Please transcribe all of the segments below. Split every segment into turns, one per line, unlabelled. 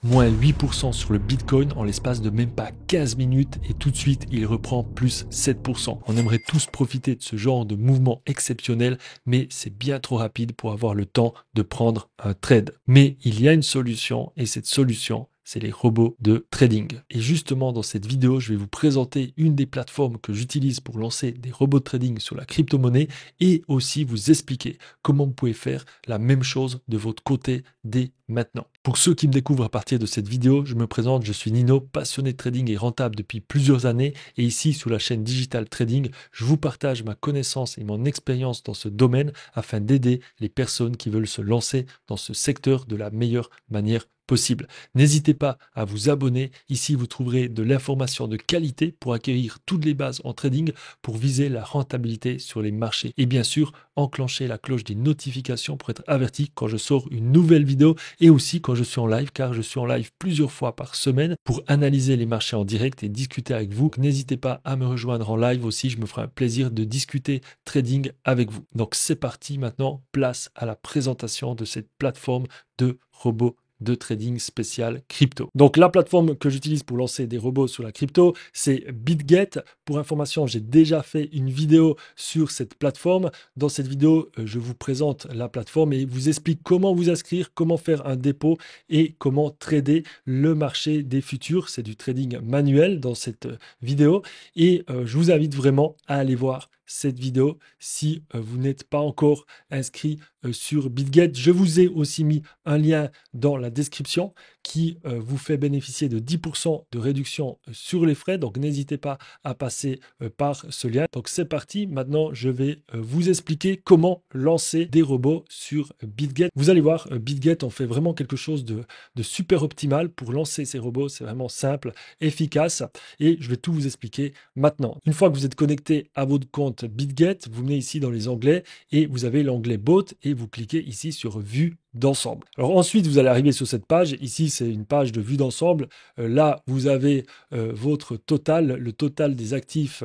moins 8% sur le Bitcoin en l'espace de même pas 15 minutes et tout de suite, il reprend plus 7%. On aimerait tous profiter de ce genre de mouvement exceptionnel, mais c'est bien trop rapide pour avoir le temps de prendre un trade. Mais il y a une solution et cette solution, c'est les robots de trading. Et justement, dans cette vidéo, je vais vous présenter une des plateformes que j'utilise pour lancer des robots de trading sur la crypto-monnaie et aussi vous expliquer comment vous pouvez faire la même chose de votre côté dès maintenant. Pour ceux qui me découvrent à partir de cette vidéo, je me présente, je suis Nino, passionné de trading et rentable depuis plusieurs années. Et ici, sur la chaîne Digital Trading, je vous partage ma connaissance et mon expérience dans ce domaine afin d'aider les personnes qui veulent se lancer dans ce secteur de la meilleure manière possible. N'hésitez pas à vous abonner. Ici, vous trouverez de l'information de qualité pour acquérir toutes les bases en trading pour viser la rentabilité sur les marchés. Et bien sûr, enclencher la cloche des notifications pour être averti quand je sors une nouvelle vidéo et aussi quand je suis en live, car je suis en live plusieurs fois par semaine pour analyser les marchés en direct et discuter avec vous. N'hésitez pas à me rejoindre en live aussi, je me ferai un plaisir de discuter trading avec vous. Donc c'est parti maintenant, place à la présentation de cette plateforme de robots de trading spécial crypto. Donc la plateforme que j'utilise pour lancer des robots sur la crypto, c'est BitGet. Pour information, j'ai déjà fait une vidéo sur cette plateforme. Dans cette vidéo, je vous présente la plateforme et vous explique comment vous inscrire, comment faire un dépôt et comment trader le marché des futurs. C'est du trading manuel dans cette vidéo et je vous invite vraiment à aller voir cette vidéo si vous n'êtes pas encore inscrit sur BitGet. Je vous ai aussi mis un lien dans la description qui vous fait bénéficier de 10% de réduction sur les frais. Donc n'hésitez pas à passer par ce lien. Donc c'est parti. Maintenant, je vais vous expliquer comment lancer des robots sur BitGet. Vous allez voir, BitGet, on fait vraiment quelque chose de super optimal pour lancer ces robots. C'est vraiment simple, efficace et je vais tout vous expliquer maintenant. Une fois que vous êtes connecté à votre compte BitGet, vous venez ici dans les onglets et vous avez l'onglet Bot et vous cliquez ici sur Vue d'ensemble. Alors ensuite, vous allez arriver sur cette page. Ici, c'est une page de vue d'ensemble. Là, vous avez votre total, le total des actifs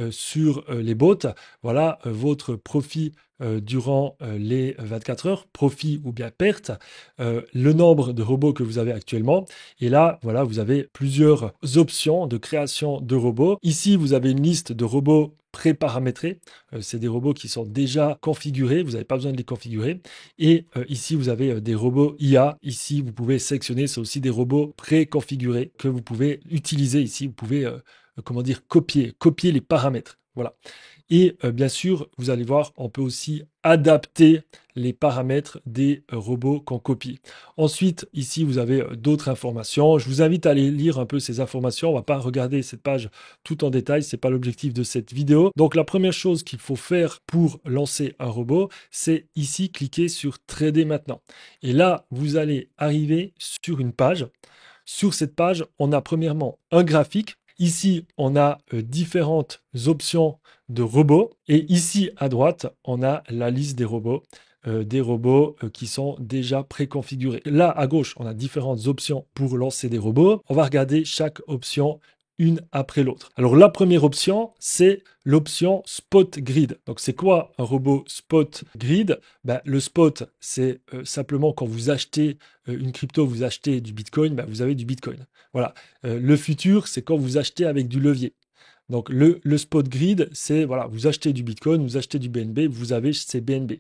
sur les bots. Voilà votre profit durant les 24 heures, profit ou bien perte, le nombre de robots que vous avez actuellement. Et là, voilà, vous avez plusieurs options de création de robots. Ici, vous avez une liste de robots pré-paramétrés. C'est des robots qui sont déjà configurés. Vous n'avez pas besoin de les configurer. Et ici, vous avez des robots IA. Ici, vous pouvez sélectionner. C'est aussi des robots pré-configurés que vous pouvez utiliser ici. Vous pouvez, comment dire, copier les paramètres. Voilà. Et bien sûr, vous allez voir, on peut aussi adapter les paramètres des robots qu'on copie. Ensuite, ici, vous avez d'autres informations. Je vous invite à aller lire un peu ces informations. On ne va pas regarder cette page tout en détail. Ce n'est pas l'objectif de cette vidéo. Donc, la première chose qu'il faut faire pour lancer un robot, c'est ici, cliquer sur Trader maintenant. Et là, vous allez arriver sur une page. Sur cette page, on a premièrement un graphique. Ici, on a différentes options de robots. Et ici, à droite, on a la liste des robots qui sont déjà préconfigurés. Là, à gauche, on a différentes options pour lancer des robots. On va regarder chaque option une après l'autre. Alors, la première option, c'est l'option Spot Grid. Donc, c'est quoi un robot Spot Grid? Ben, le spot, c'est simplement quand vous achetez une crypto, vous achetez du Bitcoin, ben, vous avez du Bitcoin. Voilà. Le futur, c'est quand vous achetez avec du levier. Donc, le spot grid, c'est, voilà, vous achetez du Bitcoin, vous achetez du BNB, vous avez ces BNB.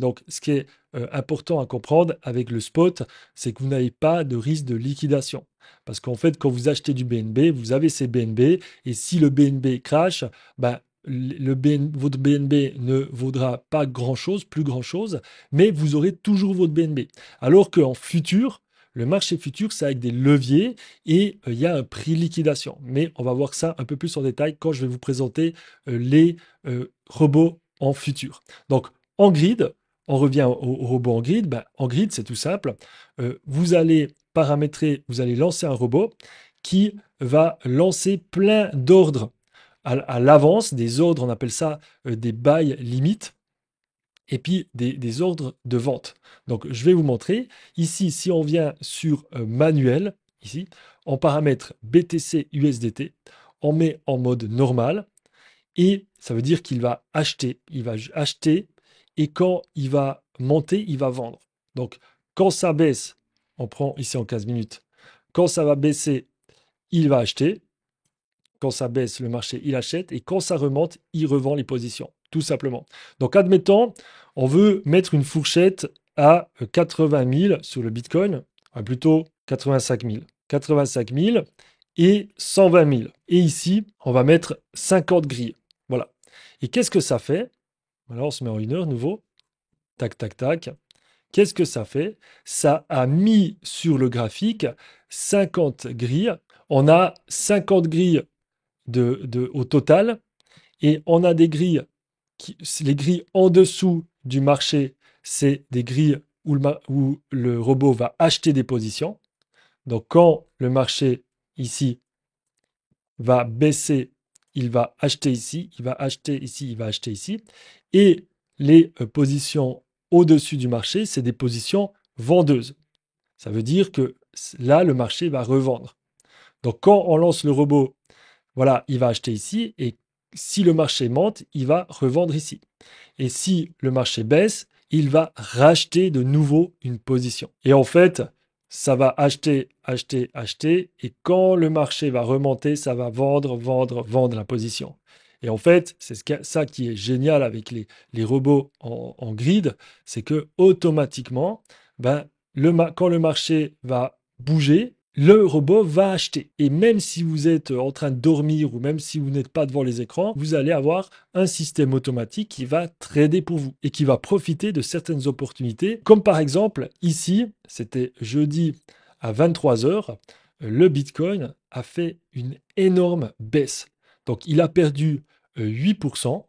Donc, ce qui est important à comprendre avec le spot, c'est que vous n'avez pas de risque de liquidation. Parce qu'en fait, quand vous achetez du BNB, vous avez ces BNB, et si le BNB crash, ben, votre BNB ne vaudra pas grand-chose, plus grand-chose, mais vous aurez toujours votre BNB. Alors qu'en futur, le marché futur, c'est avec des leviers et il y a un prix liquidation. Mais on va voir ça un peu plus en détail quand je vais vous présenter les robots en futur. Donc, en grid, on revient au robot en grid. Ben, en grid, c'est tout simple. Vous allez paramétrer, vous allez lancer un robot qui va lancer plein d'ordres à l'avance, des ordres, on appelle ça des buy limites et puis des ordres de vente. Donc, je vais vous montrer. Ici, si on vient sur manuel, ici, on paramètre BTC USDT, on met en mode normal et ça veut dire qu'il va acheter. Il va acheter et quand il va monter, il va vendre. Donc, quand ça baisse, on prend ici en 15 minutes, Quand ça va baisser, il va acheter. Quand ça baisse, le marché, il achète. Et quand ça remonte, il revend les positions, tout simplement. Donc, admettons, on veut mettre une fourchette à 80 000 sur le Bitcoin, plutôt 85 000. 85 000 et 120 000. Et ici, on va mettre 50 grilles. Voilà. Et qu'est-ce que ça fait? Alors, on se met en 1 heure nouveau. Tac, tac, tac. Qu'est-ce que ça fait? Ça a mis sur le graphique 50 grilles. On a 50 grilles au total et on a des grilles, les grilles en dessous du marché, c'est des grilles où le robot va acheter des positions. Donc quand le marché ici va baisser, il va acheter ici, il va acheter ici, il va acheter ici. Et les positions au-dessus du marché, c'est des positions vendeuses. Ça veut dire que là, le marché va revendre. Donc quand on lance le robot, voilà, il va acheter ici et si le marché monte, il va revendre ici. Et si le marché baisse, il va racheter de nouveau une position. Et en fait, ça va acheter, acheter, acheter. Et quand le marché va remonter, ça va vendre, vendre, vendre la position. Et en fait, c'est ça qui est génial avec les robots en grid, c'est que automatiquement, ben, quand le marché va bouger, le robot va acheter. Et même si vous êtes en train de dormir ou même si vous n'êtes pas devant les écrans, vous allez avoir un système automatique qui va trader pour vous et qui va profiter de certaines opportunités. Comme par exemple, ici, c'était jeudi à 23 heures, le Bitcoin a fait une énorme baisse. Donc, il a perdu 8%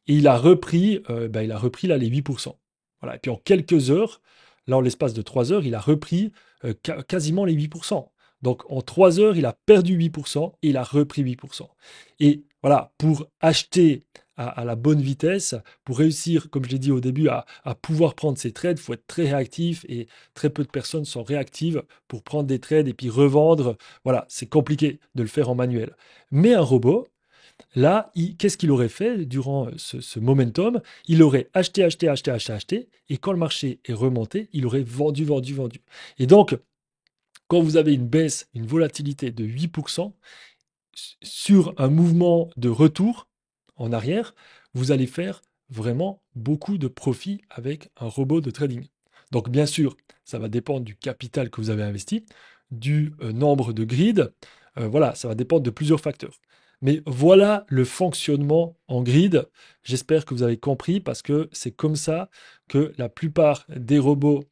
et il a repris là les 8%. Voilà. Et puis en quelques heures, là en l'espace de 3 heures, il a repris quasiment les 8%. Donc en 3 heures, il a perdu 8% et il a repris 8%. Et voilà, pour acheter à la bonne vitesse, pour réussir, comme je l'ai dit au début, à pouvoir prendre ces trades, il faut être très réactif et très peu de personnes sont réactives pour prendre des trades et puis revendre. Voilà, c'est compliqué de le faire en manuel. Mais un robot, là, qu'est-ce qu'il aurait fait durant ce momentum? Il aurait acheté, acheté, acheté, acheté, acheté, et quand le marché est remonté, il aurait vendu, vendu, vendu. Et donc, quand vous avez une baisse, une volatilité de 8% sur un mouvement de retour en arrière, vous allez faire vraiment beaucoup de profit avec un robot de trading. Donc, bien sûr, ça va dépendre du capital que vous avez investi, du nombre de grids. Voilà, ça va dépendre de plusieurs facteurs. Mais voilà le fonctionnement en grid. J'espère que vous avez compris parce que c'est comme ça que la plupart des robots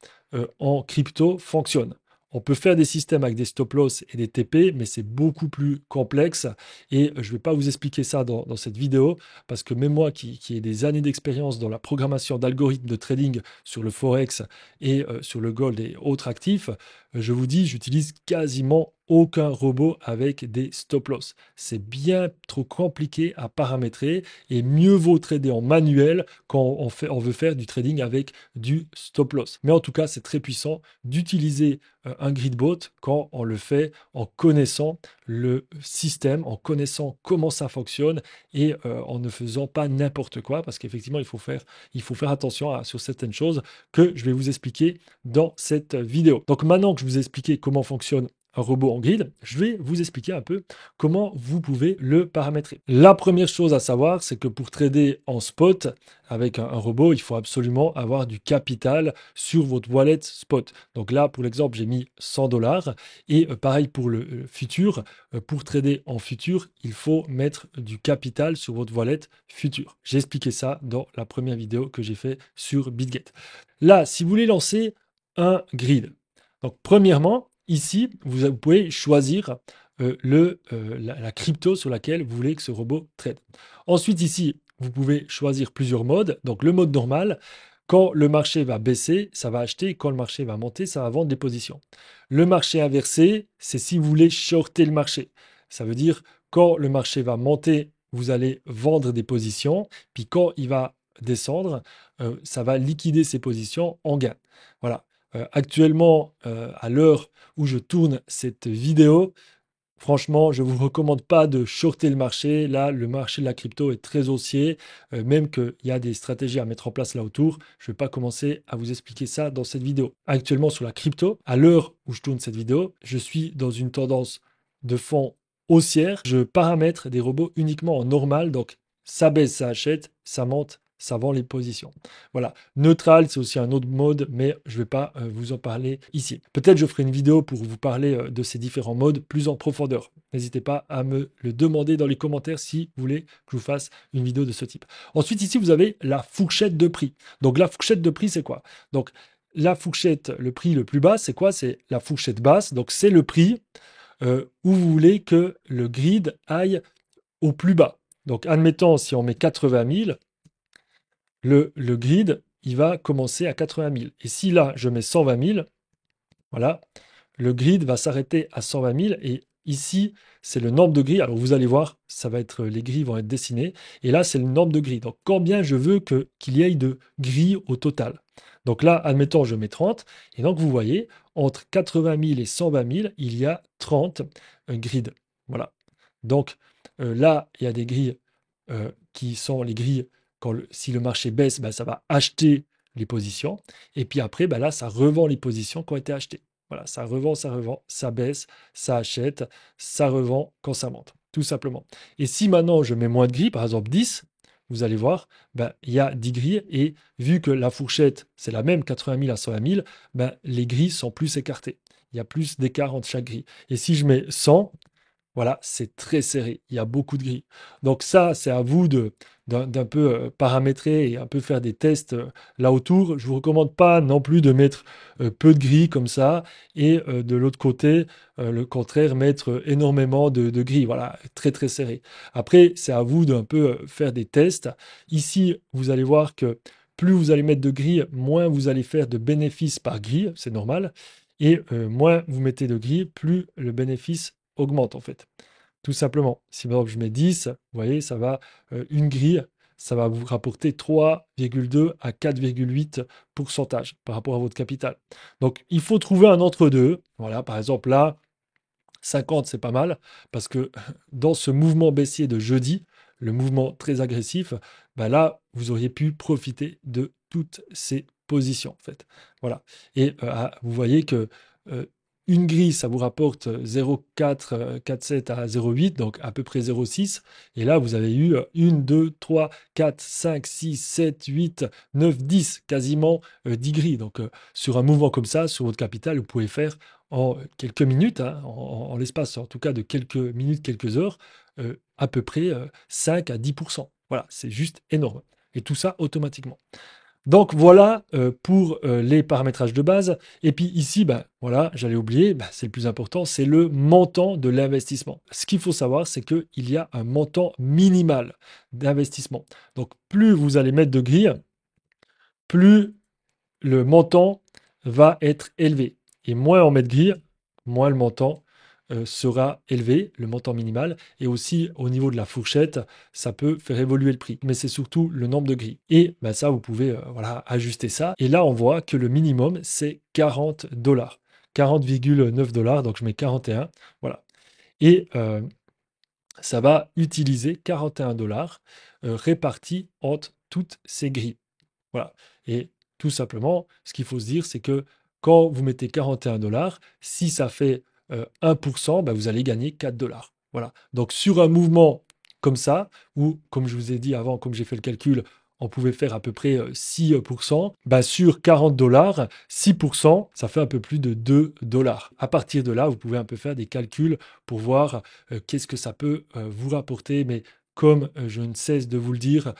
en crypto fonctionnent. On peut faire des systèmes avec des stop-loss et des TP, mais c'est beaucoup plus complexe. Et je ne vais pas vous expliquer ça dans cette vidéo, parce que même moi qui ai des années d'expérience dans la programmation d'algorithmes de trading sur le Forex et sur le Gold et autres actifs, je vous dis, j'utilise quasiment aucun robot avec des stop-loss. C'est bien trop compliqué à paramétrer et mieux vaut trader en manuel quand on veut faire du trading avec du stop-loss. Mais en tout cas, c'est très puissant d'utiliser un gridbot quand on le fait en connaissant le système, en connaissant comment ça fonctionne et en ne faisant pas n'importe quoi parce qu'effectivement, il faut faire attention sur certaines choses que je vais vous expliquer dans cette vidéo. Donc maintenant que je vous ai expliqué comment fonctionne un robot en grid, je vais vous expliquer un peu comment vous pouvez le paramétrer. La première chose à savoir, c'est que pour trader en spot avec un robot, il faut absolument avoir du capital sur votre wallet spot. Donc là, pour l'exemple, j'ai mis 100 dollars et pareil pour le futur. Pour trader en futur, il faut mettre du capital sur votre wallet futur. J'ai expliqué ça dans la première vidéo que j'ai fait sur BitGet. Là, si vous voulez lancer un grid, donc premièrement, ici, vous pouvez choisir la crypto sur laquelle vous voulez que ce robot trade. Ensuite, ici, vous pouvez choisir plusieurs modes. Donc, le mode normal, quand le marché va baisser, ça va acheter. Quand le marché va monter, ça va vendre des positions. Le marché inversé, c'est si vous voulez shorter le marché. Ça veut dire, quand le marché va monter, vous allez vendre des positions. Puis quand il va descendre, ça va liquider ces positions en gain. Voilà. Actuellement, à l'heure où je tourne cette vidéo, Franchement, je ne vous recommande pas de shorter le marché. Là, le marché de la crypto est très haussier, même qu'il y a des stratégies à mettre en place là autour. Je ne vais pas commencer à vous expliquer ça dans cette vidéo. Actuellement, sur la crypto, à l'heure où je tourne cette vidéo, je suis dans une tendance de fond haussière. Je paramètre des robots uniquement en normal. Donc, ça baisse, ça achète, ça monte, ça vend les positions. Voilà. Neutral, c'est aussi un autre mode, mais je ne vais pas vous en parler ici. Peut-être je ferai une vidéo pour vous parler de ces différents modes plus en profondeur. N'hésitez pas à me le demander dans les commentaires si vous voulez que je vous fasse une vidéo de ce type. Ensuite, ici, vous avez la fourchette de prix. Donc, la fourchette de prix, c'est quoi? Donc, la fourchette, le prix le plus bas, c'est quoi? C'est la fourchette basse. Donc, c'est le prix où vous voulez que le grid aille au plus bas. Donc, admettons, si on met 80 000, le grid, il va commencer à 80 000. Et si là, je mets 120 000, voilà, le grid va s'arrêter à 120 000. Et ici, c'est le nombre de grilles. Alors, vous allez voir, ça va être, les grilles vont être dessinées. Et là, c'est le nombre de grilles. Donc, combien je veux qu'il y ait de grilles au total. Donc là, admettons, je mets 30. Et donc, vous voyez, entre 80 000 et 120 000, il y a 30 grids. Voilà. Donc, là, il y a des grilles qui sont les grilles. Si le marché baisse, ben, ça va acheter les positions. Et puis après, ben là, ça revend les positions qui ont été achetées. Voilà, ça revend, ça baisse, ça achète, ça revend quand ça monte, tout simplement. Et si maintenant je mets moins de grilles, par exemple 10, vous allez voir, ben, il y a 10 grilles. Et vu que la fourchette, c'est la même, 80 000 à 120 000, ben, les grilles sont plus écartées. Il y a plus d'écart entre chaque grille. Et si je mets 100, voilà, c'est très serré. Il y a beaucoup de grilles. Donc ça, c'est à vous d'un peu paramétrer et un peu faire des tests là autour. Je vous recommande pas non plus de mettre peu de grilles comme ça et de l'autre côté, le contraire, mettre énormément de grilles. Voilà, très très serré. Après, c'est à vous d'un peu faire des tests. Ici, vous allez voir que plus vous allez mettre de grilles, moins vous allez faire de bénéfices par grille. C'est normal. Et moins vous mettez de grilles, plus le bénéfice augmente en fait. Tout simplement. Si par exemple je mets 10, vous voyez, ça va, une grille, ça va vous rapporter 3,2 à 4,8 par rapport à votre capital. Donc il faut trouver un entre-deux. Voilà, par exemple là, 50 c'est pas mal, parce que dans ce mouvement baissier de jeudi, le mouvement très agressif, bah là, vous auriez pu profiter de toutes ces positions en fait. Voilà. Et vous voyez que une grille, ça vous rapporte 0,447 à 0,8, donc à peu près 0,6. Et là, vous avez eu 1, 2, 3, 4, 5, 6, 7, 8, 9, 10, quasiment 10 grilles. Donc sur un mouvement comme ça, sur votre capital, vous pouvez faire en quelques minutes, hein, en l'espace en tout cas de quelques minutes, quelques heures, à peu près 5 à 10%. Voilà, c'est juste énorme. Et tout ça automatiquement. Donc voilà pour les paramétrages de base. Et puis ici, ben, voilà, j'allais oublier, ben, c'est le plus important, c'est le montant de l'investissement. Ce qu'il faut savoir, c'est qu'il y a un montant minimal d'investissement. Donc plus vous allez mettre de grille, plus le montant va être élevé. Et moins on met de grille, moins le montant sera élevé, le montant minimal. Et aussi au niveau de la fourchette, ça peut faire évoluer le prix. Mais c'est surtout le nombre de grilles. Et ben ça, vous pouvez voilà, ajuster ça. Et là, on voit que le minimum, c'est 40 dollars. 40,9 dollars, donc je mets 41. Voilà. Et ça va utiliser 41 dollars répartis entre toutes ces grilles. Voilà. Et tout simplement, ce qu'il faut se dire, c'est que quand vous mettez 41 dollars, si ça fait 1%, ben vous allez gagner 4 dollars. Voilà. Donc sur un mouvement comme ça, où, comme je vous ai dit avant, comme j'ai fait le calcul, on pouvait faire à peu près 6%, ben sur 40 dollars, 6%, ça fait un peu plus de 2 dollars. À partir de là, vous pouvez un peu faire des calculs pour voir qu'est-ce que ça peut vous rapporter. Mais comme je ne cesse de vous le dire,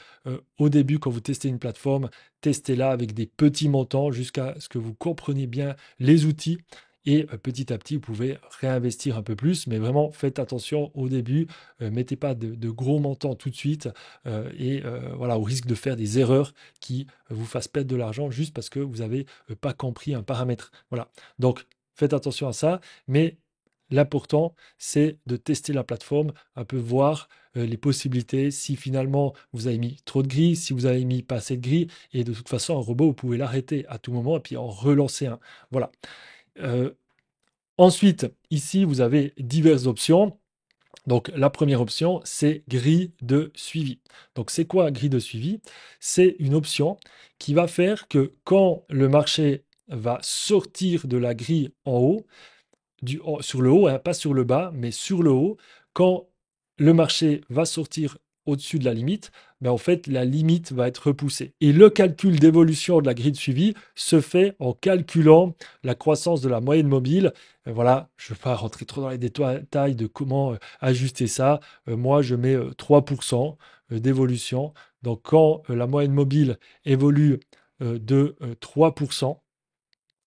au début, quand vous testez une plateforme, testez-la avec des petits montants jusqu'à ce que vous compreniez bien les outils. Et petit à petit, vous pouvez réinvestir un peu plus. Mais vraiment, faites attention au début. Mettez pas de gros montants tout de suite. Voilà, au risque de faire des erreurs qui vous fassent perdre de l'argent juste parce que vous n'avez pas compris un paramètre. Voilà. Donc, faites attention à ça. Mais l'important, c'est de tester la plateforme, un peu voir les possibilités, si finalement vous avez mis trop de grilles, si vous avez mis pas assez de grilles, et de toute façon, un robot, vous pouvez l'arrêter à tout moment et puis en relancer un. Voilà. Euh, Ensuite, ici, vous avez diverses options. Donc, la première option, c'est grille de suivi. Donc, c'est quoi grille de suivi? C'est une option qui va faire que quand le marché va sortir de la grille en haut, sur le haut, hein, pas sur le bas, mais sur le haut, quand le marché va sortir au-dessus de la limite, ben en fait, la limite va être repoussée. Et le calcul d'évolution de la grille de suivi se fait en calculant la croissance de la moyenne mobile. Voilà, je ne vais pas rentrer trop dans les détails de comment ajuster ça. Moi, je mets 3% d'évolution. Donc, quand la moyenne mobile évolue de 3%,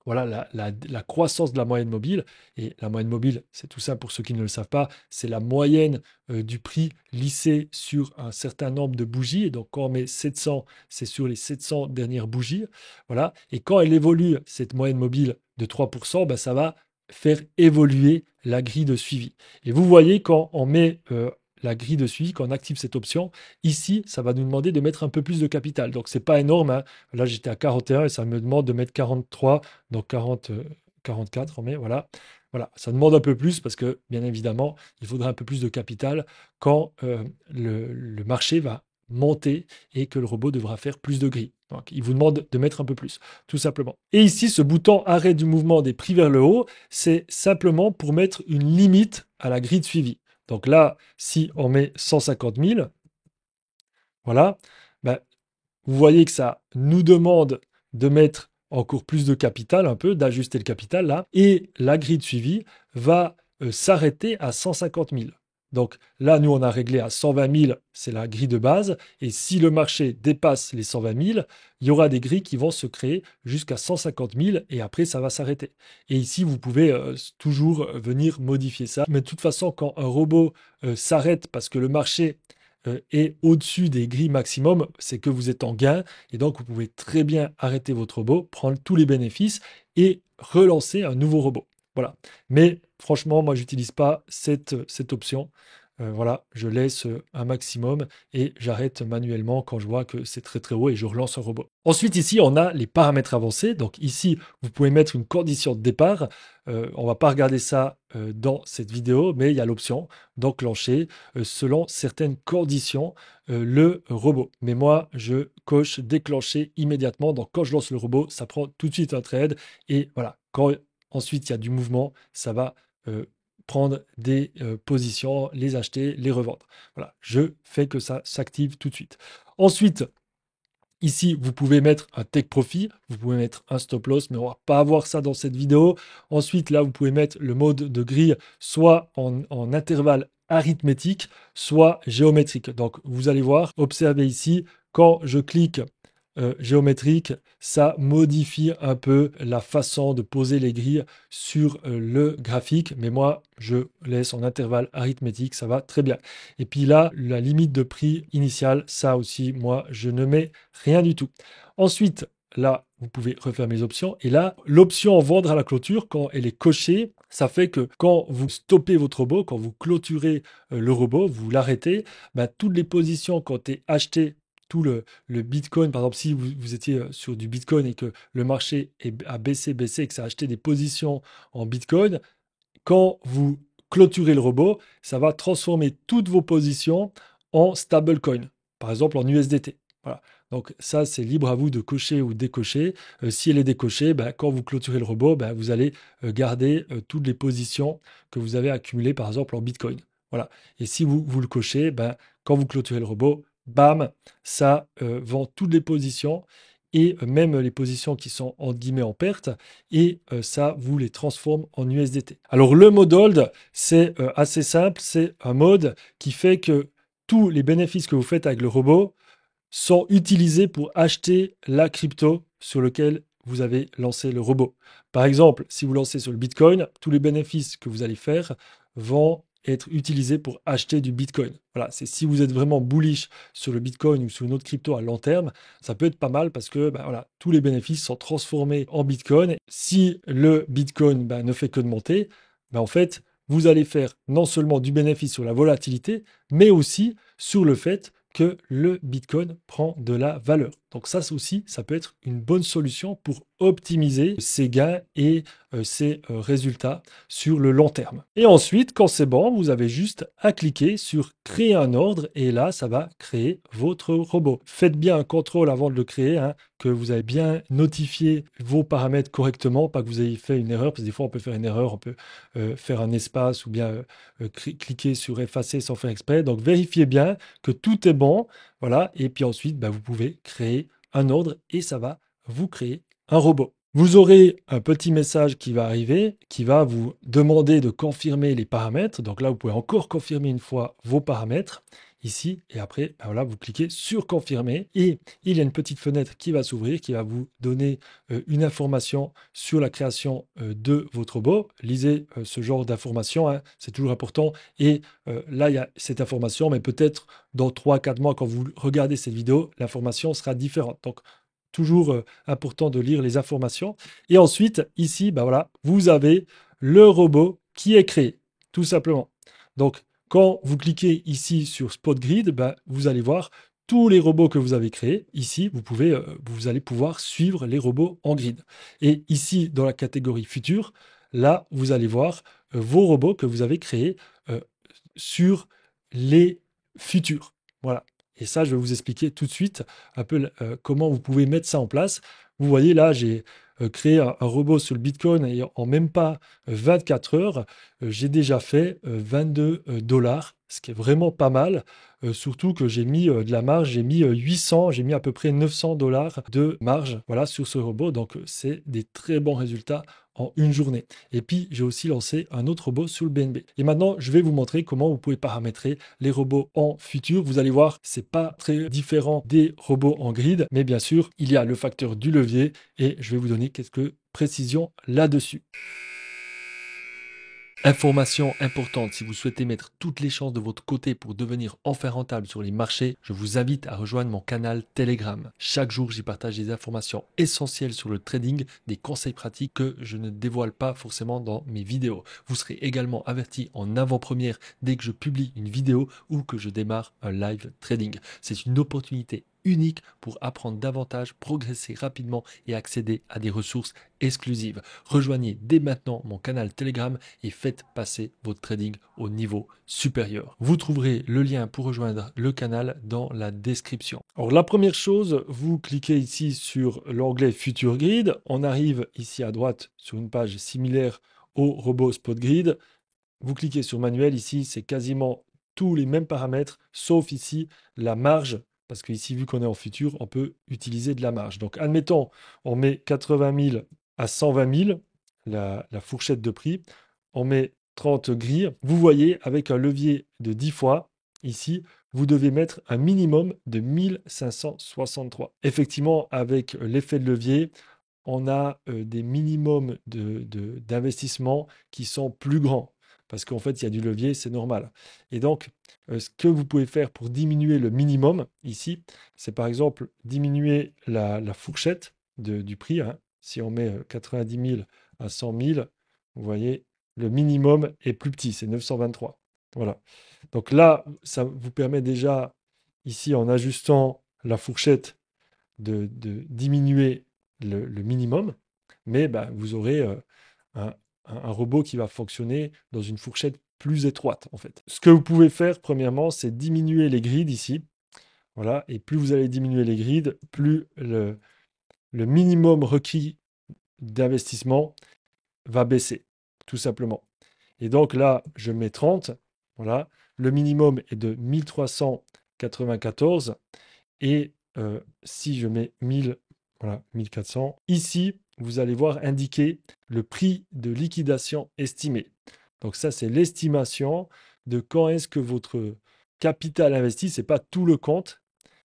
voilà la croissance de la moyenne mobile. Et la moyenne mobile, c'est tout ça pour ceux qui ne le savent pas, c'est la moyenne du prix lissé sur un certain nombre de bougies. Et donc, quand on met 700, c'est sur les 700 dernières bougies. Voilà. Et quand elle évolue, cette moyenne mobile de 3%, ben, ça va faire évoluer la grille de suivi. Et vous voyez, quand on met la grille de suivi, quand on active cette option, ici, ça va nous demander de mettre un peu plus de capital. Donc, c'est pas énorme, hein. Là, j'étais à 41 et ça me demande de mettre 43, donc 40, 44 on met, voilà. Voilà, ça demande un peu plus parce que, bien évidemment, il faudra un peu plus de capital quand le marché va monter et que le robot devra faire plus de grilles. Donc, il vous demande de mettre un peu plus, tout simplement. Et ici, ce bouton arrêt du mouvement des prix vers le haut, c'est simplement pour mettre une limite à la grille de suivi. Donc là, si on met 150 000, voilà, ben, vous voyez que ça nous demande de mettre encore plus de capital, un peu, d'ajuster le capital là, et la grille de suivi va s'arrêter à 150 000. Donc là, nous, on a réglé à 120 000, c'est la grille de base, et si le marché dépasse les 120 000, il y aura des grilles qui vont se créer jusqu'à 150 000, et après, ça va s'arrêter. Et ici, vous pouvez toujours venir modifier ça. Mais de toute façon, quand un robot s'arrête parce que le marché est au-dessus des grilles maximum, c'est que vous êtes en gain et donc vous pouvez très bien arrêter votre robot, prendre tous les bénéfices et relancer un nouveau robot. Voilà. Mais franchement, moi, j'utilise pas cette option. Voilà, je laisse un maximum et j'arrête manuellement quand je vois que c'est très très haut et je relance un robot. Ensuite, ici, on a les paramètres avancés. Donc ici, vous pouvez mettre une condition de départ. On ne va pas regarder ça dans cette vidéo, mais il y a l'option d'enclencher selon certaines conditions le robot. Mais moi, je coche déclencher immédiatement. Donc quand je lance le robot, ça prend tout de suite un trade. Et voilà, quand ensuite il y a du mouvement, ça va prendre des positions, les acheter, les revendre. Voilà, je fais que ça s'active tout de suite. Ensuite, ici, vous pouvez mettre un take profit, vous pouvez mettre un stop loss, mais on ne va pas avoir ça dans cette vidéo. Ensuite, là, vous pouvez mettre le mode de grille soit en intervalle arithmétique, soit géométrique. Donc, vous allez voir, observez ici, quand je clique géométrique, ça modifie un peu la façon de poser les grilles sur le graphique. Mais moi, je laisse en intervalle arithmétique, ça va très bien. Et puis là, la limite de prix initial, ça aussi, moi, je ne mets rien du tout. Ensuite, là, vous pouvez refaire mes options. Et là, l'option vendre à la clôture, quand elle est cochée, ça fait que quand vous stoppez votre robot, quand vous clôturez le robot, vous l'arrêtez, ben, toutes les positions quand tu es acheté tout le Bitcoin, par exemple, si vous étiez sur du Bitcoin et que le marché a baissé et que ça a acheté des positions en Bitcoin, quand vous clôturez le robot, ça va transformer toutes vos positions en stablecoin, par exemple en USDT. Voilà. Donc ça, c'est libre à vous de cocher ou décocher. Si elle est décochée, ben, quand vous clôturez le robot, ben, vous allez garder toutes les positions que vous avez accumulées, par exemple en Bitcoin. Voilà. Et si vous le cochez, ben, quand vous clôturez le robot, bam, ça vend toutes les positions et même les positions qui sont en guillemets en perte et ça vous les transforme en USDT. Alors le mode hold, c'est assez simple, c'est un mode qui fait que tous les bénéfices que vous faites avec le robot sont utilisés pour acheter la crypto sur lequel vous avez lancé le robot. Par exemple, si vous lancez sur le Bitcoin, tous les bénéfices que vous allez faire vont être utilisés pour acheter du Bitcoin. Voilà, c'est si vous êtes vraiment bullish sur le Bitcoin ou sur une autre crypto à long terme, ça peut être pas mal parce que ben voilà, tous les bénéfices sont transformés en Bitcoin. Si le Bitcoin ne fait que de monter, ben en fait, vous allez faire non seulement du bénéfice sur la volatilité, mais aussi sur le fait que le Bitcoin prend de la valeur. Donc ça aussi, ça peut être une bonne solution pour optimiser ses gains et ses résultats sur le long terme. Et ensuite, quand c'est bon, vous avez juste à cliquer sur créer un ordre et là, ça va créer votre robot. Faites bien un contrôle avant de le créer, hein, que vous avez bien notifié vos paramètres correctement, pas que vous ayez fait une erreur, parce que des fois on peut faire une erreur, on peut faire un espace ou bien cliquer sur effacer sans faire exprès. Donc vérifiez bien que tout est bon, voilà, et puis ensuite, bah, vous pouvez créer un ordre et ça va vous créer un robot. Vous aurez un petit message qui va arriver, qui va vous demander de confirmer les paramètres. Donc là, vous pouvez encore confirmer une fois vos paramètres ici. Et après, ben voilà, vous cliquez sur confirmer. Et il y a une petite fenêtre qui va s'ouvrir, qui va vous donner une information sur la création de votre robot. Lisez ce genre d'informations, hein, c'est toujours important. Et là, il y a cette information, mais peut-être dans 3-4 mois, quand vous regardez cette vidéo, l'information sera différente. Donc, toujours important de lire les informations. Et ensuite, ici, ben voilà, vous avez le robot qui est créé, tout simplement. Donc, quand vous cliquez ici sur Spot Grid, ben, vous allez voir tous les robots que vous avez créés. Ici, vous allez pouvoir suivre les robots en grid. Et ici, dans la catégorie future, là, vous allez voir vos robots que vous avez créés sur les futurs. Voilà. Et ça, je vais vous expliquer tout de suite un peu comment vous pouvez mettre ça en place. Vous voyez là, j'ai créé un robot sur le Bitcoin et en même pas 24 heures, j'ai déjà fait 22 dollars, ce qui est vraiment pas mal. Surtout que j'ai mis de la marge, j'ai mis 800, j'ai mis à peu près 900 dollars de marge, voilà, sur ce robot. Donc, c'est des très bons résultats en une journée. Et puis, j'ai aussi lancé un autre robot sur le BNB. Et maintenant, je vais vous montrer comment vous pouvez paramétrer les robots en futur. Vous allez voir, c'est pas très différent des robots en grid, mais bien sûr, il y a le facteur du levier et je vais vous donner quelques précisions là-dessus. Information importante, si vous souhaitez mettre toutes les chances de votre côté pour devenir enfin rentable sur les marchés, je vous invite à rejoindre mon canal Telegram. Chaque jour, j'y partage des informations essentielles sur le trading, des conseils pratiques que je ne dévoile pas forcément dans mes vidéos. Vous serez également averti en avant-première dès que je publie une vidéo ou que je démarre un live trading. C'est une opportunité unique pour apprendre davantage, progresser rapidement et accéder à des ressources exclusives. Rejoignez dès maintenant mon canal Telegram et faites passer votre trading au niveau supérieur. Vous trouverez le lien pour rejoindre le canal dans la description. Alors la première chose, vous cliquez ici sur l'onglet Future Grid. On arrive ici à droite sur une page similaire au robot Spot Grid. Vous cliquez sur manuel. Ici, c'est quasiment tous les mêmes paramètres, sauf ici la marge. Parce qu'ici, vu qu'on est en futur, on peut utiliser de la marge. Donc, admettons, on met 80 000 à 120 000, la fourchette de prix. On met 30 grilles. Vous voyez, avec un levier de 10 fois, ici, vous devez mettre un minimum de 1563. Effectivement, avec l'effet de levier, on a des minimums d'investissement qui sont plus grands. Parce qu'en fait, il y a du levier, c'est normal. Et donc, ce que vous pouvez faire pour diminuer le minimum, ici, c'est par exemple diminuer la fourchette du prix, hein. Si on met 90 000 à 100 000, vous voyez, le minimum est plus petit, c'est 923. Voilà. Donc là, ça vous permet déjà, ici, en ajustant la fourchette, de diminuer le minimum, mais bah, vous aurez un, un robot qui va fonctionner dans une fourchette plus étroite, en fait. Ce que vous pouvez faire, premièrement, c'est diminuer les grids ici. Voilà, et plus vous allez diminuer les grids, plus le minimum requis d'investissement va baisser, tout simplement. Et donc là, je mets 30. Voilà, le minimum est de 1394. Et si je mets 1000, voilà, 1400, ici, vous allez voir indiquer le prix de liquidation estimé. Donc ça, c'est l'estimation de quand est-ce que votre capital investi, ce n'est pas tout le compte,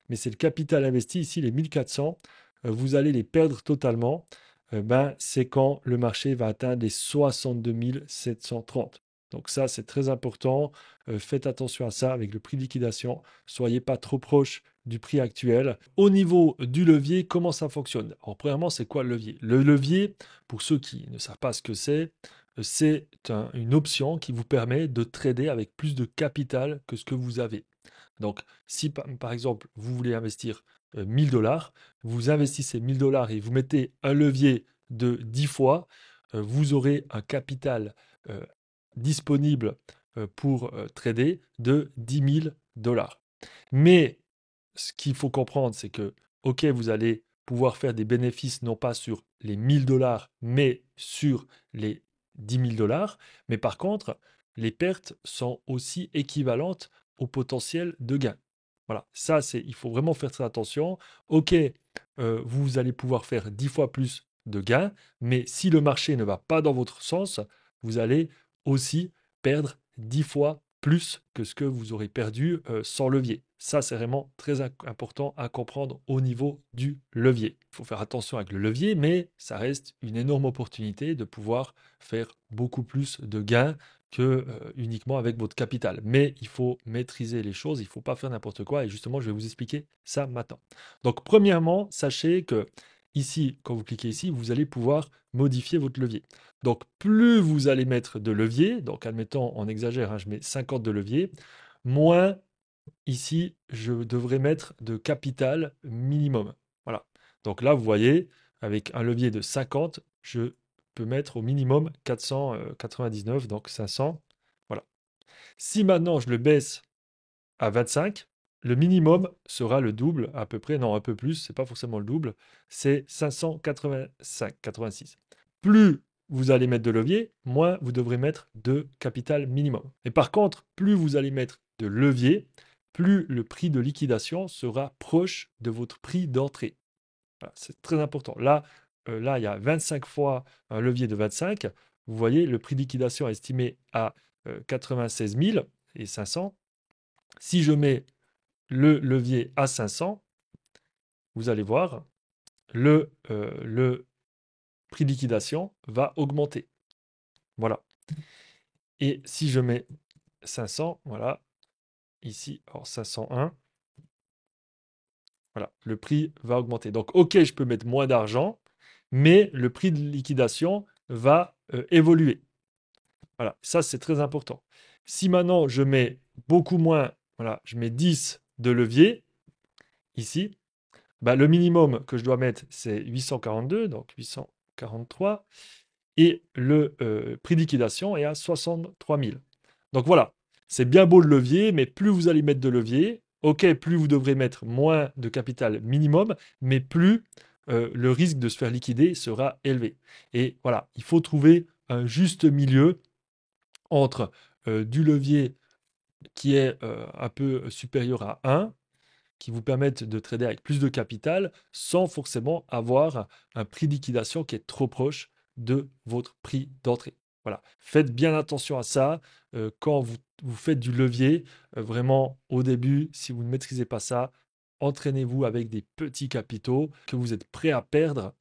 mais c'est le capital investi, ici les 1400, vous allez les perdre totalement. Ben, c'est quand le marché va atteindre les 62 730. Donc ça, c'est très important. Faites attention à ça avec le prix de liquidation. Soyez pas trop proche du prix actuel. Au niveau du levier, comment ça fonctionne? Alors, premièrement, c'est quoi le levier? Le levier, pour ceux qui ne savent pas ce que c'est une option qui vous permet de trader avec plus de capital que ce que vous avez. Donc, si par exemple, vous voulez investir 1000 dollars, vous investissez 1000 dollars et vous mettez un levier de 10 fois, vous aurez un capital disponible pour trader de 10 000 dollars. Mais ce qu'il faut comprendre, c'est que, OK, vous allez pouvoir faire des bénéfices non pas sur les 1000 dollars, mais sur les 10 000 dollars. Mais par contre, les pertes sont aussi équivalentes au potentiel de gain. Voilà, ça, il faut vraiment faire très attention. OK, vous allez pouvoir faire 10 fois plus de gains, mais si le marché ne va pas dans votre sens, vous allez aussi perdre 10 fois plus que ce que vous aurez perdu sans levier. Ça, c'est vraiment très important à comprendre au niveau du levier. Il faut faire attention avec le levier, mais ça reste une énorme opportunité de pouvoir faire beaucoup plus de gains que uniquement avec votre capital. Mais il faut maîtriser les choses, il ne faut pas faire n'importe quoi. Et justement, je vais vous expliquer ça maintenant. Donc, premièrement, sachez que ici, quand vous cliquez ici, vous allez pouvoir modifier votre levier. Donc, plus vous allez mettre de levier, donc admettons, on exagère, hein, je mets 50 de levier, moins ici, je devrais mettre de capital minimum. Voilà. Donc là, vous voyez, avec un levier de 50, je peux mettre au minimum 499, donc 500. Voilà. Si maintenant je le baisse à 25, le minimum sera le double, à peu près, non, un peu plus, c'est pas forcément le double, c'est 585, 86. Plus vous allez mettre de levier, moins vous devrez mettre de capital minimum. Et par contre, plus vous allez mettre de levier, plus le prix de liquidation sera proche de votre prix d'entrée. Voilà, c'est très important. Là, il y a 25 fois un levier de 25. Vous voyez, le prix de liquidation est estimé à 96 500. Si je mets le levier à 500, vous allez voir, le prix de liquidation va augmenter. Voilà. Et si je mets 500, voilà, ici, alors 501, voilà, le prix va augmenter. Donc, OK, je peux mettre moins d'argent, mais le prix de liquidation va évoluer. Voilà, ça c'est très important. Si maintenant je mets beaucoup moins, voilà, je mets 10 de levier, ici, bah, le minimum que je dois mettre, c'est 842, donc 843. Et le prix de liquidation est à 63 000. Donc voilà, c'est bien beau le levier, mais plus vous allez mettre de levier, ok, plus vous devrez mettre moins de capital minimum, mais plus le risque de se faire liquider sera élevé. Et voilà, il faut trouver un juste milieu entre du levier qui est un peu supérieur à 1, qui vous permettent de trader avec plus de capital sans forcément avoir un prix de liquidation qui est trop proche de votre prix d'entrée. Voilà, faites bien attention à ça quand vous faites du levier. Vraiment, au début, si vous ne maîtrisez pas ça, entraînez-vous avec des petits capitaux que vous êtes prêt à perdre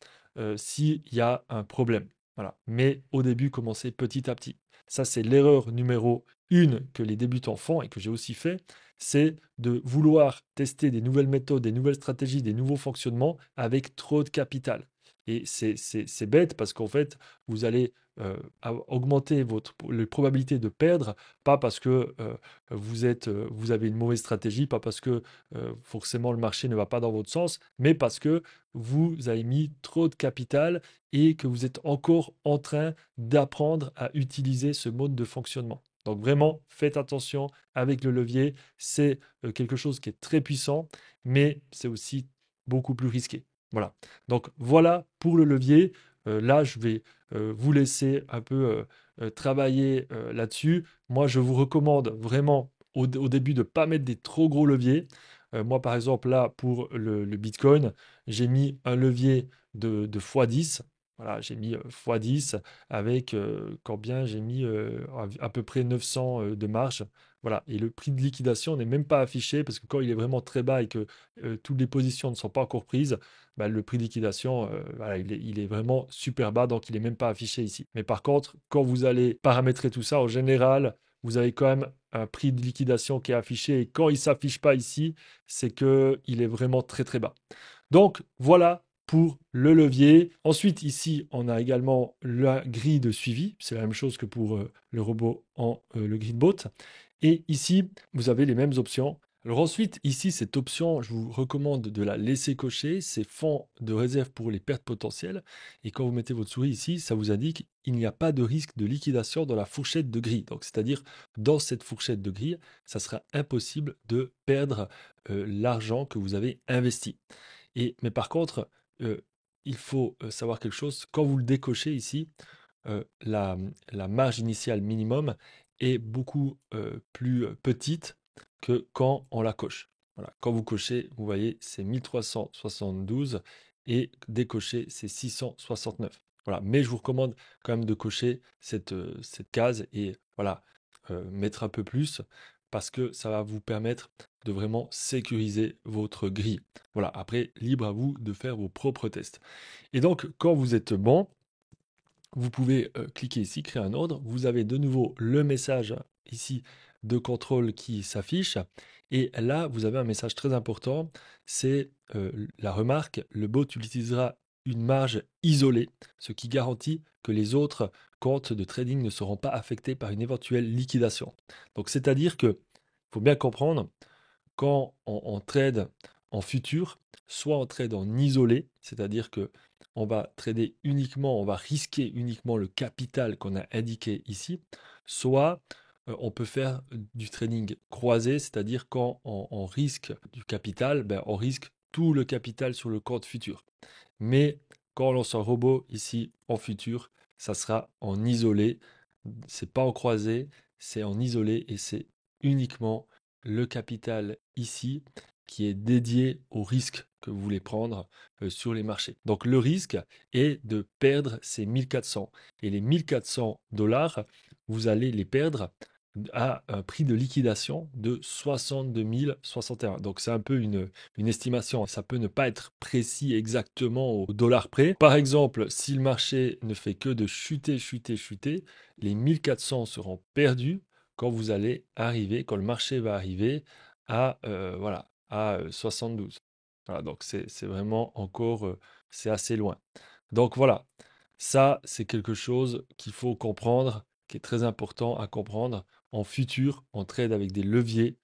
s'il y a un problème. Voilà. Mais au début, commencez petit à petit. Ça, c'est l'erreur numéro 1 que les débutants font et que j'ai aussi fait, c'est de vouloir tester des nouvelles méthodes, des nouvelles stratégies, des nouveaux fonctionnements avec trop de capital. Et c'est bête parce qu'en fait, vous allez augmenter les probabilités de perdre, pas parce que vous avez une mauvaise stratégie, pas parce que forcément le marché ne va pas dans votre sens, mais parce que vous avez mis trop de capital et que vous êtes encore en train d'apprendre à utiliser ce mode de fonctionnement. Donc vraiment, faites attention avec le levier. C'est quelque chose qui est très puissant, mais c'est aussi beaucoup plus risqué. Voilà. Donc voilà pour le levier. Là, je vais vous laisser un peu travailler là-dessus. Moi, je vous recommande vraiment au début de ne pas mettre des trop gros leviers. Moi, par exemple, là, pour le Bitcoin, j'ai mis un levier de x10. Voilà, j'ai mis x10 avec combien j'ai mis à peu près 900 de marge. Voilà, et le prix de liquidation n'est même pas affiché parce que quand il est vraiment très bas et que toutes les positions ne sont pas encore prises, bah, le prix de liquidation, voilà, il est vraiment super bas, donc il n'est même pas affiché ici. Mais par contre, quand vous allez paramétrer tout ça, en général, vous avez quand même un prix de liquidation qui est affiché et quand il ne s'affiche pas ici, c'est qu'il est vraiment très très bas. Donc voilà pour le levier. Ensuite, ici, on a également la grille de suivi. C'est la même chose que pour le robot le grid bot. Et ici, vous avez les mêmes options Alors ensuite, ici, cette option, je vous recommande de la laisser cocher. C'est fonds de réserve pour les pertes potentielles. Et quand vous mettez votre souris ici, ça vous indique il n'y a pas de risque de liquidation dans la fourchette de gris. Donc, c'est-à-dire, dans cette fourchette de gris, ça sera impossible de perdre l'argent que vous avez investi. Mais par contre, il faut savoir quelque chose. Quand vous le décochez ici, la marge initiale minimum est beaucoup plus petite que quand on la coche. Voilà. Quand vous cochez, vous voyez, c'est 1372 et décocher, c'est 669. Voilà. Mais je vous recommande quand même de cocher cette case et voilà, mettre un peu plus parce que ça va vous permettre de vraiment sécuriser votre grille. Voilà. Après, libre à vous de faire vos propres tests. Et donc, quand vous êtes bon, vous pouvez cliquer ici, créer un ordre. Vous avez de nouveau le message ici de contrôle qui s'affiche. Et là, vous avez un message très important. C'est la remarque. Le bot utilisera une marge isolée, ce qui garantit que les autres comptes de trading ne seront pas affectés par une éventuelle liquidation. Donc, c'est-à-dire que, il faut bien comprendre, quand on trade en futur, soit on trade en isolé, c'est-à-dire que on va trader uniquement, on va risquer uniquement le capital qu'on a indiqué ici, soit on peut faire du trading croisé, c'est-à-dire quand on risque du capital, ben, on risque tout le capital sur le compte futur. Mais quand on lance un robot ici en futur, ça sera en isolé, c'est pas en croisé, c'est en isolé et c'est uniquement le capital ici qui est dédié au risque que vous voulez prendre sur les marchés. Donc le risque est de perdre ces 1400 et les 1400 dollars, vous allez les perdre à un prix de liquidation de 62 061. Donc c'est un peu une estimation. Ça peut ne pas être précis exactement au dollar près. Par exemple, si le marché ne fait que de chuter, chuter, chuter, les 1400 seront perdus quand vous allez arriver, quand le marché va arriver à 72. Voilà, donc c'est vraiment encore, c'est assez loin. Donc voilà, ça c'est quelque chose qu'il faut comprendre, qui est très important à comprendre. En futur, on trade avec des leviers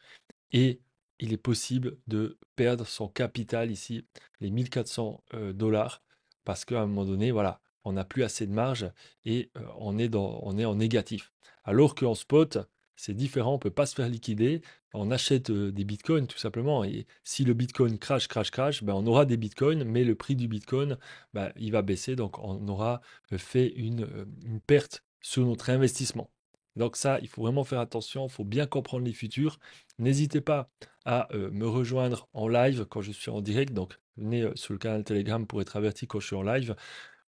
et il est possible de perdre son capital ici, les 1400 dollars, parce qu'à un moment donné, voilà, on n'a plus assez de marge et on est en négatif. Alors qu'en spot, c'est différent, on ne peut pas se faire liquider, on achète des bitcoins tout simplement. Et si le bitcoin crash, crash, crash, ben, on aura des bitcoins, mais le prix du bitcoin, ben, il va baisser, donc on aura fait une perte sur notre investissement. Donc ça, il faut vraiment faire attention, il faut bien comprendre les futurs. N'hésitez pas à me rejoindre en live quand je suis en direct. Donc, venez sur le canal Telegram pour être averti quand je suis en live,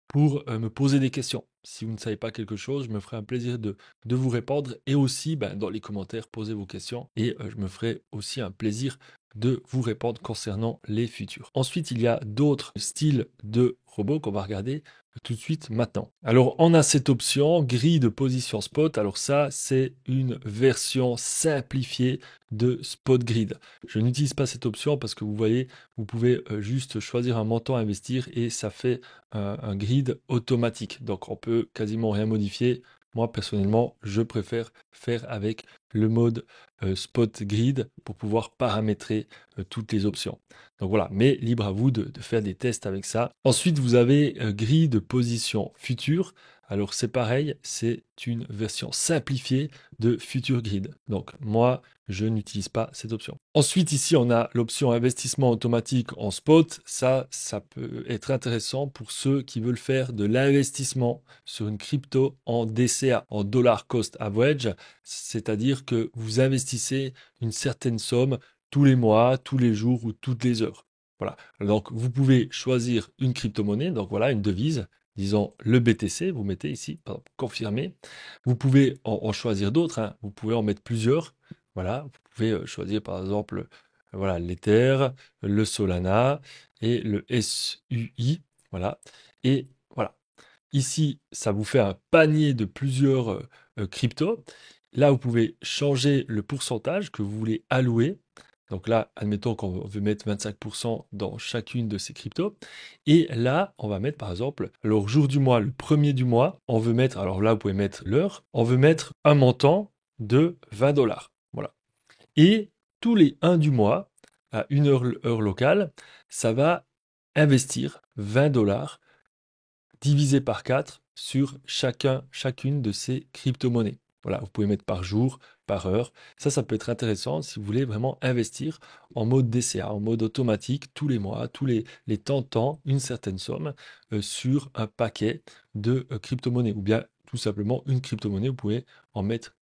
pour me poser des questions. Si vous ne savez pas quelque chose, je me ferai un plaisir de vous répondre. Et aussi, ben, dans les commentaires, posez vos questions. Et je me ferai aussi un plaisir de vous répondre concernant les futurs. Ensuite, il y a d'autres styles de robots qu'on va regarder tout de suite maintenant. Alors, on a cette option grille de position spot. Alors ça, c'est une version simplifiée de Spot Grid. Je n'utilise pas cette option parce que vous voyez, vous pouvez juste choisir un montant à investir et ça fait un grid automatique. Donc, on peut quasiment rien modifier. Moi, personnellement, je préfère faire avec le mode Spot Grid pour pouvoir paramétrer toutes les options. Donc voilà, mais libre à vous de faire des tests avec ça. Ensuite, vous avez grille de position future. Alors c'est pareil, c'est une version simplifiée de Future Grid. Donc moi, je n'utilise pas cette option. Ensuite, ici, on a l'option investissement automatique en spot. Ça peut être intéressant pour ceux qui veulent faire de l'investissement sur une crypto en DCA, en Dollar Cost Average. C'est-à-dire que vous investissez une certaine somme tous les mois, tous les jours ou toutes les heures. Voilà. Donc, vous pouvez choisir une crypto-monnaie, donc voilà, une devise, disons le BTC, vous mettez ici, par exemple, confirmer. Vous pouvez en choisir d'autres, hein. Vous pouvez en mettre plusieurs. Voilà, vous pouvez choisir par exemple voilà, l'Ether, le Solana et le SUI. Voilà. Et voilà. Ici, ça vous fait un panier de plusieurs cryptos. Là, vous pouvez changer le pourcentage que vous voulez allouer. Donc là, admettons qu'on veut mettre 25% dans chacune de ces cryptos. Et là, on va mettre par exemple, alors jour du mois, le premier du mois, on veut mettre, alors là, vous pouvez mettre l'heure, on veut mettre un montant de 20 dollars. Voilà. Et tous les 1 du mois, à 1 heure locale, ça va investir 20 dollars divisé par 4 sur chacune de ces crypto-monnaies. Voilà, vous pouvez mettre par jour, par heure. Ça peut être intéressant si vous voulez vraiment investir en mode DCA, en mode automatique, tous les mois, tous les temps de temps, une certaine somme sur un paquet de crypto-monnaies. Ou bien tout simplement une crypto-monnaie, vous pouvez en mettre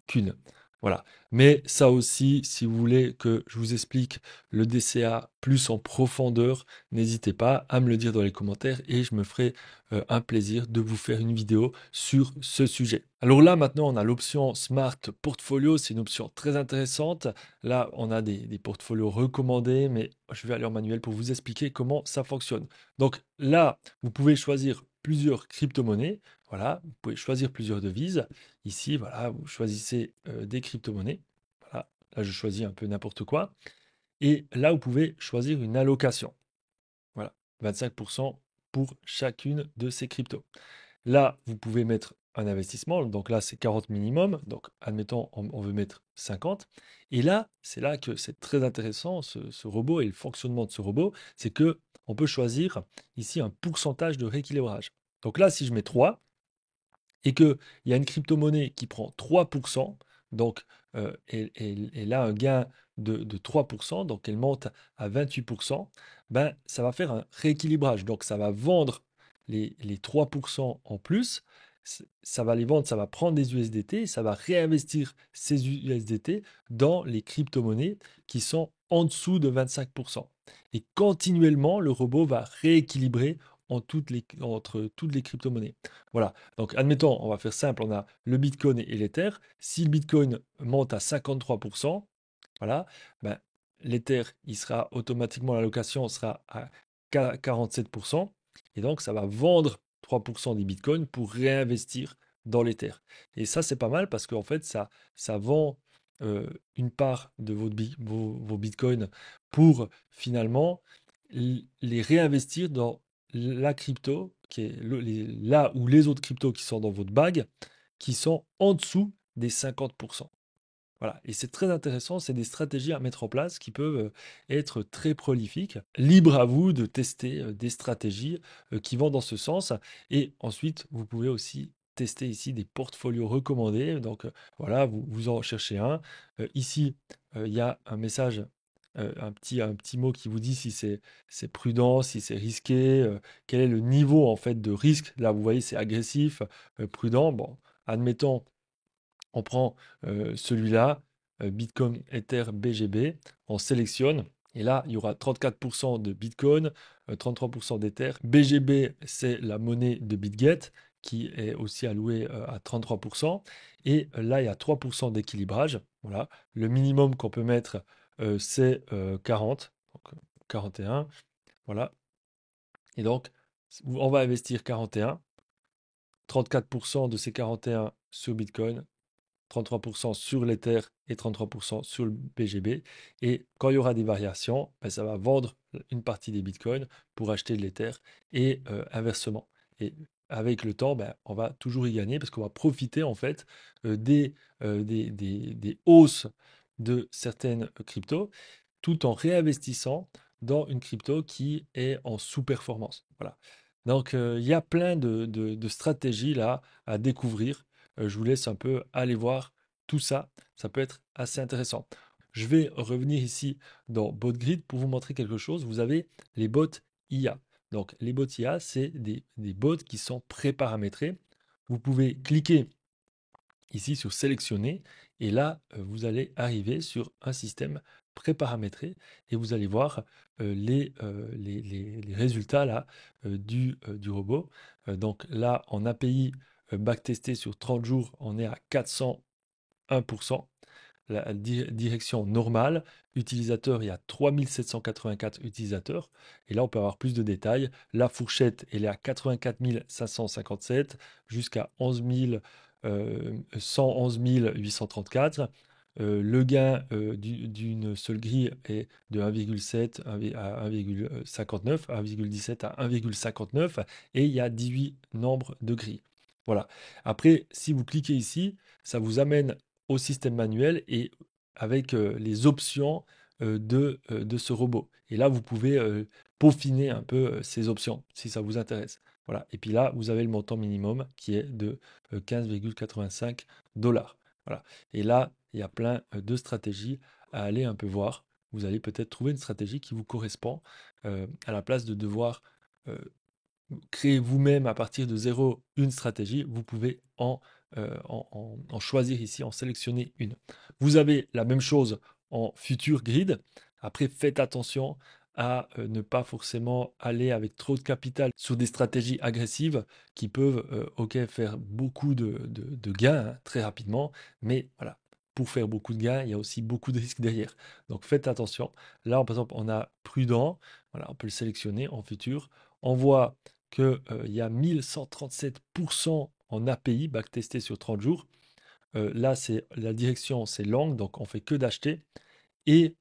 qu'une. Voilà. Mais ça aussi, si vous voulez que je vous explique le DCA plus en profondeur, n'hésitez pas à me le dire dans les commentaires et je me ferai un plaisir de vous faire une vidéo sur ce sujet. Alors là, maintenant, on a l'option Smart Portfolio. C'est une option très intéressante. Là, on a des portfolios recommandés, mais je vais aller en manuel pour vous expliquer comment ça fonctionne. Donc là, vous pouvez choisir plusieurs crypto-monnaies. Voilà, vous pouvez choisir plusieurs devises. Ici, voilà, vous choisissez des crypto-monnaies. Voilà, là, je choisis un peu n'importe quoi. Et là, vous pouvez choisir une allocation. Voilà, 25% pour chacune de ces cryptos. Là, vous pouvez mettre un investissement. Donc là, c'est 40 minimum. Donc, admettons, on veut mettre 50. Et là, c'est là que c'est très intéressant, ce robot et le fonctionnement de ce robot, c'est que on peut choisir ici un pourcentage de rééquilibrage. Donc là, si je mets 3, et qu'il y a une crypto-monnaie qui prend 3%, donc elle a un gain de 3%, donc elle monte à 28%, ben, ça va faire un rééquilibrage. Donc ça va vendre les 3% en plus, ça va les vendre, ça va prendre des USDT, ça va réinvestir ces USDT dans les crypto-monnaies qui sont en dessous de 25%. Et continuellement, le robot va rééquilibrer entre toutes les crypto-monnaies. Voilà. Donc, admettons, on va faire simple, on a le Bitcoin et l'Ether. Si le Bitcoin monte à 53%, voilà, ben, l'Ether, il sera automatiquement, l'allocation sera à 47%. Et donc, ça va vendre 3% des Bitcoins pour réinvestir dans l'Ether. Et ça, c'est pas mal parce qu'en fait, ça vend une part de vos Bitcoins pour finalement les réinvestir dans la crypto, qui est là où les autres cryptos qui sont dans votre bague, qui sont en dessous des 50%. Voilà, et c'est très intéressant, c'est des stratégies à mettre en place qui peuvent être très prolifiques. Libre à vous de tester des stratégies qui vont dans ce sens. Et ensuite, vous pouvez aussi tester ici des portfolios recommandés. Donc voilà, vous en cherchez un. Ici, il y a un message, un petit mot qui vous dit si c'est prudent, si c'est risqué, quel est le niveau en fait de risque. Là, vous voyez, c'est agressif, prudent. Bon, admettons on prend celui-là, Bitcoin Ether BGB, on sélectionne, et là, il y aura 34% de Bitcoin, 33% d'Ether. BGB, c'est la monnaie de BitGet, qui est aussi allouée à 33%. Et là, il y a 3% d'équilibrage. Voilà. Le minimum qu'on peut mettre, c'est 40, donc 41. Voilà. Et donc, on va investir 41. 34% de ces 41 sur Bitcoin, 33% sur l'Ether et 33% sur le BGB. Et quand il y aura des variations, ben, ça va vendre une partie des bitcoins pour acheter de l'Ether et inversement. Et avec le temps, ben, on va toujours y gagner parce qu'on va profiter en fait des hausses de certaines cryptos tout en réinvestissant dans une crypto qui est en sous-performance. Voilà. Donc, il y a plein de stratégies là à découvrir. Je vous laisse un peu aller voir tout ça. Ça peut être assez intéressant. Je vais revenir ici dans BotGrid pour vous montrer quelque chose. Vous avez les bots IA. Donc, les bots IA, c'est des bots qui sont pré-paramétrés. Vous pouvez cliquer ici sur sélectionner et là, vous allez arriver sur un système pré-paramétré et vous allez voir les résultats là, du robot. Donc là, en API backtesté sur 30 jours, on est à 401%. La direction normale, utilisateur, il y a 3784 utilisateurs. Et là, on peut avoir plus de détails. La fourchette, elle est à 84 557 jusqu'à 111 834. Le gain d'une seule grille est de 1,7 à 1,59, 1,17 à 1,59 et il y a 18 nombres de grilles. Voilà. Après, si vous cliquez ici, ça vous amène au système manuel et avec les options de ce robot. Et là, vous pouvez peaufiner un peu ces options si ça vous intéresse. Voilà. Et puis là, vous avez le montant minimum qui est de 15,85 dollars. Voilà. Et là, il y a plein de stratégies à aller un peu voir. Vous allez peut-être trouver une stratégie qui vous correspond à la place de devoir euh, créer vous-même à partir de zéro une stratégie. Vous pouvez en choisir ici, en sélectionner une. Vous avez la même chose en futur grid. Après, faites attention à ne pas forcément aller avec trop de capital sur des stratégies agressives qui peuvent faire beaucoup de gains très rapidement. Mais voilà, pour faire beaucoup de gains, il y a aussi beaucoup de risques derrière. Donc faites attention. Là, par exemple, on a prudent. Voilà, on peut le sélectionner en futur. On voit qu'il y a 1137% en API backtesté sur 30 jours. Là, c'est la direction, c'est long, donc on fait que d'acheter. Et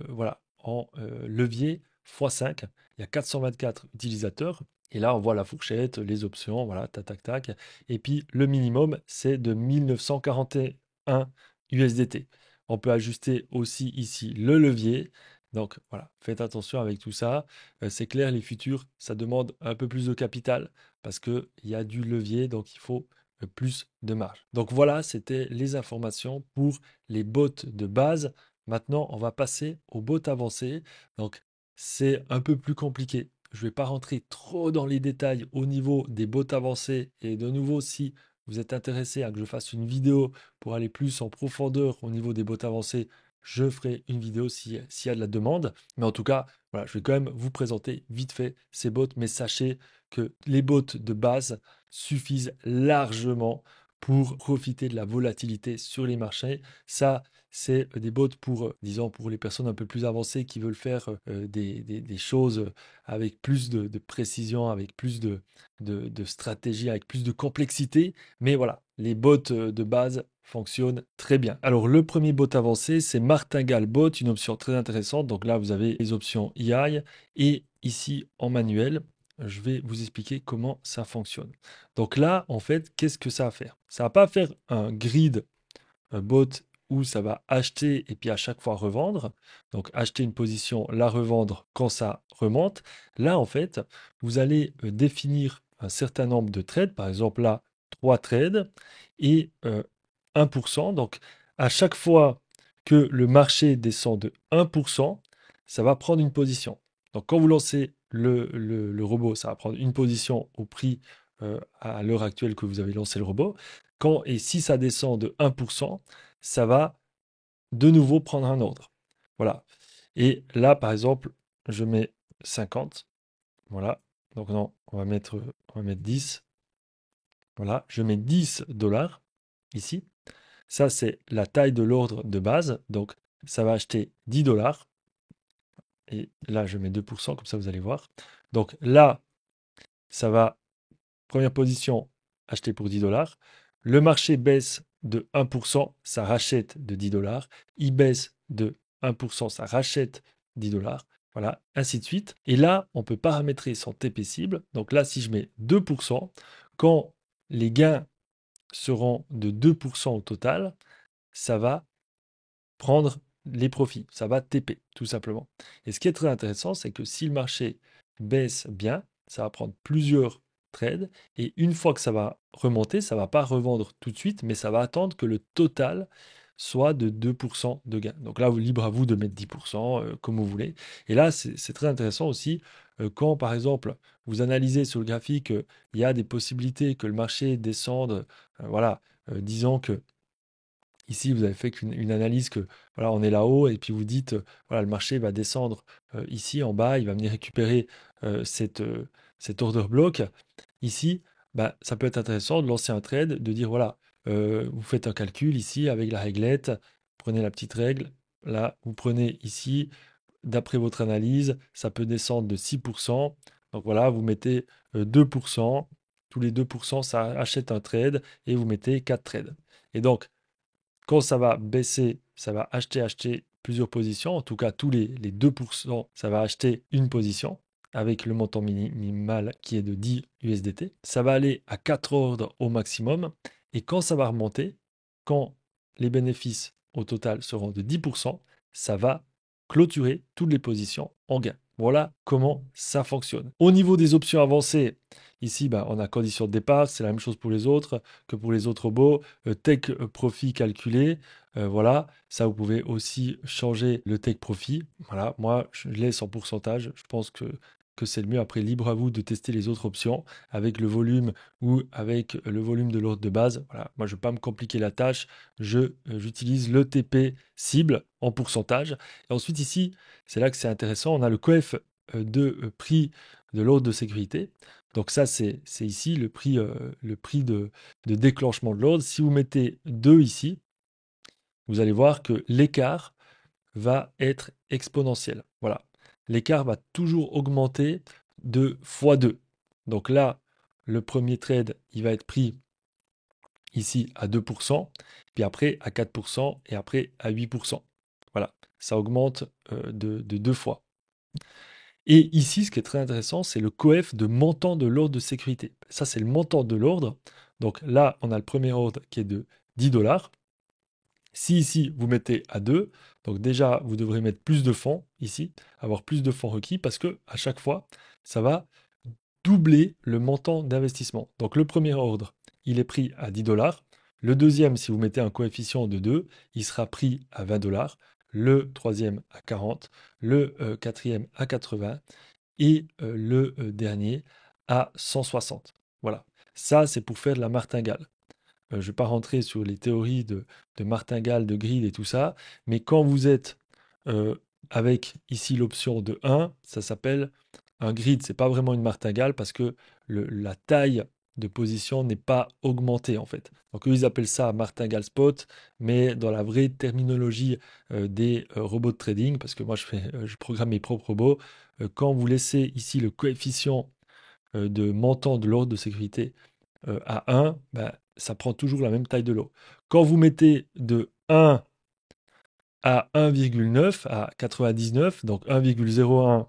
voilà, en levier x5, il y a 424 utilisateurs. Et là, on voit la fourchette, les options, voilà, tac, tac, tac. Et puis, le minimum, c'est de 1941 USDT. On peut ajuster aussi ici le levier. Donc, voilà, faites attention avec tout ça. C'est clair, les futurs, ça demande un peu plus de capital parce qu'il y a du levier, donc il faut plus de marge. Donc, voilà, c'était les informations pour les bots de base. Maintenant, on va passer aux bots avancées. Donc, c'est un peu plus compliqué. Je ne vais pas rentrer trop dans les détails au niveau des bots avancés. Et de nouveau, si vous êtes intéressé à que je fasse une vidéo pour aller plus en profondeur au niveau des bots avancés, je ferai une vidéo s'il y a de la demande. Mais en tout cas, voilà, je vais quand même vous présenter vite fait ces bots. Mais sachez que les bots de base suffisent largement pour profiter de la volatilité sur les marchés. Ça, c'est des bots pour, disons, pour les personnes un peu plus avancées qui veulent faire des choses avec plus de précision, avec plus de stratégie, avec plus de complexité. Mais voilà, les bots de base fonctionnent très bien. Alors, le premier bot avancé, c'est Martingale Bot, une option très intéressante. Donc là, vous avez les options AI et ici en manuel, je vais vous expliquer comment ça fonctionne. Donc là, en fait, qu'est-ce que ça va faire? Ça va pas faire un grid bot où ça va acheter et puis à chaque fois revendre. Donc acheter une position, la revendre quand ça remonte. Là, en fait, vous allez définir un certain nombre de trades. Par exemple, là, 3 trades et 1%. Donc à chaque fois que le marché descend de 1%, ça va prendre une position. Donc quand vous lancez le robot, ça va prendre une position au prix à l'heure actuelle que vous avez lancé le robot. Et si ça descend de 1%, ça va de nouveau prendre un ordre. Voilà. Et là, par exemple, je mets 50. Voilà. Donc non, on va mettre 10. Voilà. Je mets 10 dollars ici. Ça, c'est la taille de l'ordre de base. Donc, ça va acheter 10 dollars. Et là, je mets 2%, comme ça, vous allez voir. Donc là, ça va, première position, acheter pour 10 dollars. Le marché baisse de 1%, ça rachète de 10 dollars. Il baisse de 1%, ça rachète 10 dollars. Voilà, ainsi de suite. Et là, on peut paramétrer son TP cible. Donc là, si je mets 2%, quand les gains seront de 2% au total, ça va prendre les profits, ça va TP, tout simplement. Et ce qui est très intéressant, c'est que si le marché baisse bien, ça va prendre plusieurs trades, et une fois que ça va remonter, ça ne va pas revendre tout de suite, mais ça va attendre que le total soit de 2% de gain. Donc là, libre à vous de mettre 10%, comme vous voulez. Et là, c'est très intéressant aussi, quand par exemple, vous analysez sur le graphique, il y a des possibilités que le marché descende, voilà, disons que ici, vous avez fait une analyse que voilà, on est là-haut et puis vous dites voilà, le marché va descendre ici en bas, il va venir récupérer cet order block. Ici, bah, ça peut être intéressant de lancer un trade, de dire voilà, vous faites un calcul ici avec la réglette, prenez la petite règle, là, vous prenez ici, d'après votre analyse, ça peut descendre de 6%. Donc voilà, vous mettez 2%, tous les 2%, ça achète un trade et vous mettez 4 trades. Et donc, quand ça va baisser, ça va acheter plusieurs positions. En tout cas, tous les 2%, ça va acheter une position avec le montant minimal qui est de 10 USDT. Ça va aller à 4 ordres au maximum. Et quand ça va remonter, quand les bénéfices au total seront de 10%, ça va clôturer toutes les positions en gain. Voilà comment ça fonctionne. Au niveau des options avancées, ici, on a condition de départ, c'est la même chose pour les autres que pour les autres robots. Take profit calculé, voilà, ça vous pouvez aussi changer le take profit. Voilà, moi je laisse en pourcentage, je pense que c'est le mieux. Après, libre à vous de tester les autres options avec le volume de l'ordre de base. Voilà, moi je ne veux pas me compliquer la tâche, j'utilise le TP cible en pourcentage. Et ensuite ici, c'est là que c'est intéressant, on a le coef de prix de l'ordre de sécurité. Donc ça, c'est ici le prix de déclenchement de l'ordre. Si vous mettez 2 ici, vous allez voir que l'écart va être exponentiel. Voilà. L'écart va toujours augmenter de x2. Donc là, le premier trade, il va être pris ici à 2%, puis après à 4% et après à 8%. Voilà, ça augmente de 2 fois. Et ici, ce qui est très intéressant, c'est le coef de montant de l'ordre de sécurité. Ça, c'est le montant de l'ordre. Donc là, on a le premier ordre qui est de 10 dollars. Si ici, vous mettez à 2, donc déjà, vous devrez mettre plus de fonds ici, avoir plus de fonds requis, parce que à chaque fois, ça va doubler le montant d'investissement. Donc le premier ordre, il est pris à 10 dollars. Le deuxième, si vous mettez un coefficient de 2, il sera pris à 20 dollars. Le troisième à 40, le quatrième à 80 et le dernier à 160. Voilà. Ça, c'est pour faire de la martingale. Je ne vais pas rentrer sur les théories de martingale, de grid et tout ça, mais quand vous êtes euh, avec ici l'option de 1, ça s'appelle un grid. C'est pas vraiment une martingale parce que la taille de position n'est pas augmentée en fait. Donc eux, ils appellent ça martingale spot, mais dans la vraie terminologie des robots de trading, parce que moi je programme mes propres robots, quand vous laissez ici le coefficient de montant de l'ordre de sécurité à 1, ça prend toujours la même taille de lot. Quand vous mettez de 1 à 1,9 à 99, donc 1,01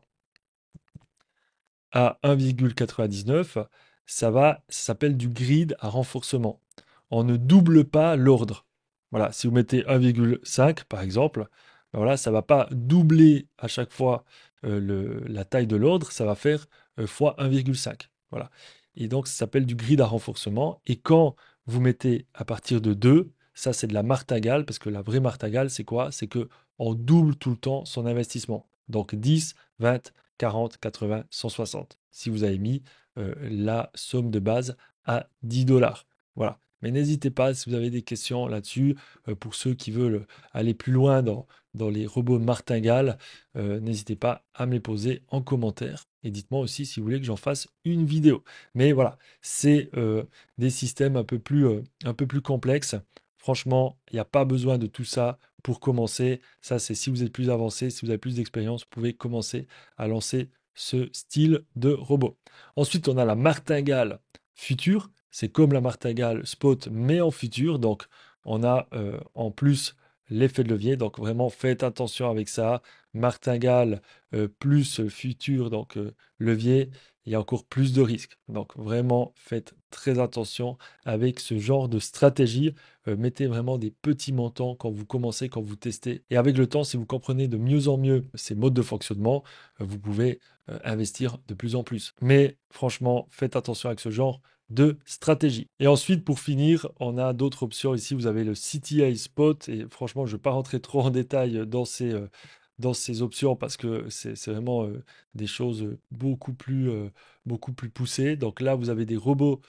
à 1,99, ça s'appelle du grid à renforcement. On ne double pas l'ordre. Voilà, si vous mettez 1,5 par exemple, voilà, ça ne va pas doubler à chaque fois la taille de l'ordre, ça va faire fois 1,5. Voilà. Et donc ça s'appelle du grid à renforcement. Et quand vous mettez à partir de 2, ça c'est de la martingale, parce que la vraie martingale, c'est quoi? C'est que on double tout le temps son investissement. Donc 10, 20, 40, 80, 160. Si vous avez mis la somme de base à 10 dollars. Voilà. Mais n'hésitez pas si vous avez des questions là-dessus, pour ceux qui veulent aller plus loin dans les robots martingales, n'hésitez pas à me les poser en commentaire. Et dites-moi aussi si vous voulez que j'en fasse une vidéo. Mais voilà, c'est des systèmes un peu plus complexes. Franchement, il n'y a pas besoin de tout ça pour commencer. Ça, c'est si vous êtes plus avancé, si vous avez plus d'expérience, vous pouvez commencer à lancer ce style de robot. Ensuite, on a la martingale future. C'est comme la martingale spot, mais en futur. Donc, on a en plus l'effet de levier. Donc, vraiment, faites attention avec ça. Martingale plus futur, donc levier, il y a encore plus de risques. Donc, vraiment, faites très attention avec ce genre de stratégie. Mettez vraiment des petits montants quand vous commencez, quand vous testez. Et avec le temps, si vous comprenez de mieux en mieux ces modes de fonctionnement, vous pouvez investir de plus en plus. Mais franchement, faites attention avec ce genre de stratégie. Et ensuite, pour finir, on a d'autres options. Ici, vous avez le CTA Spot. Et franchement, je ne vais pas rentrer trop en détail dans ces options parce que c'est vraiment des choses beaucoup plus poussées. Donc là, vous avez des robots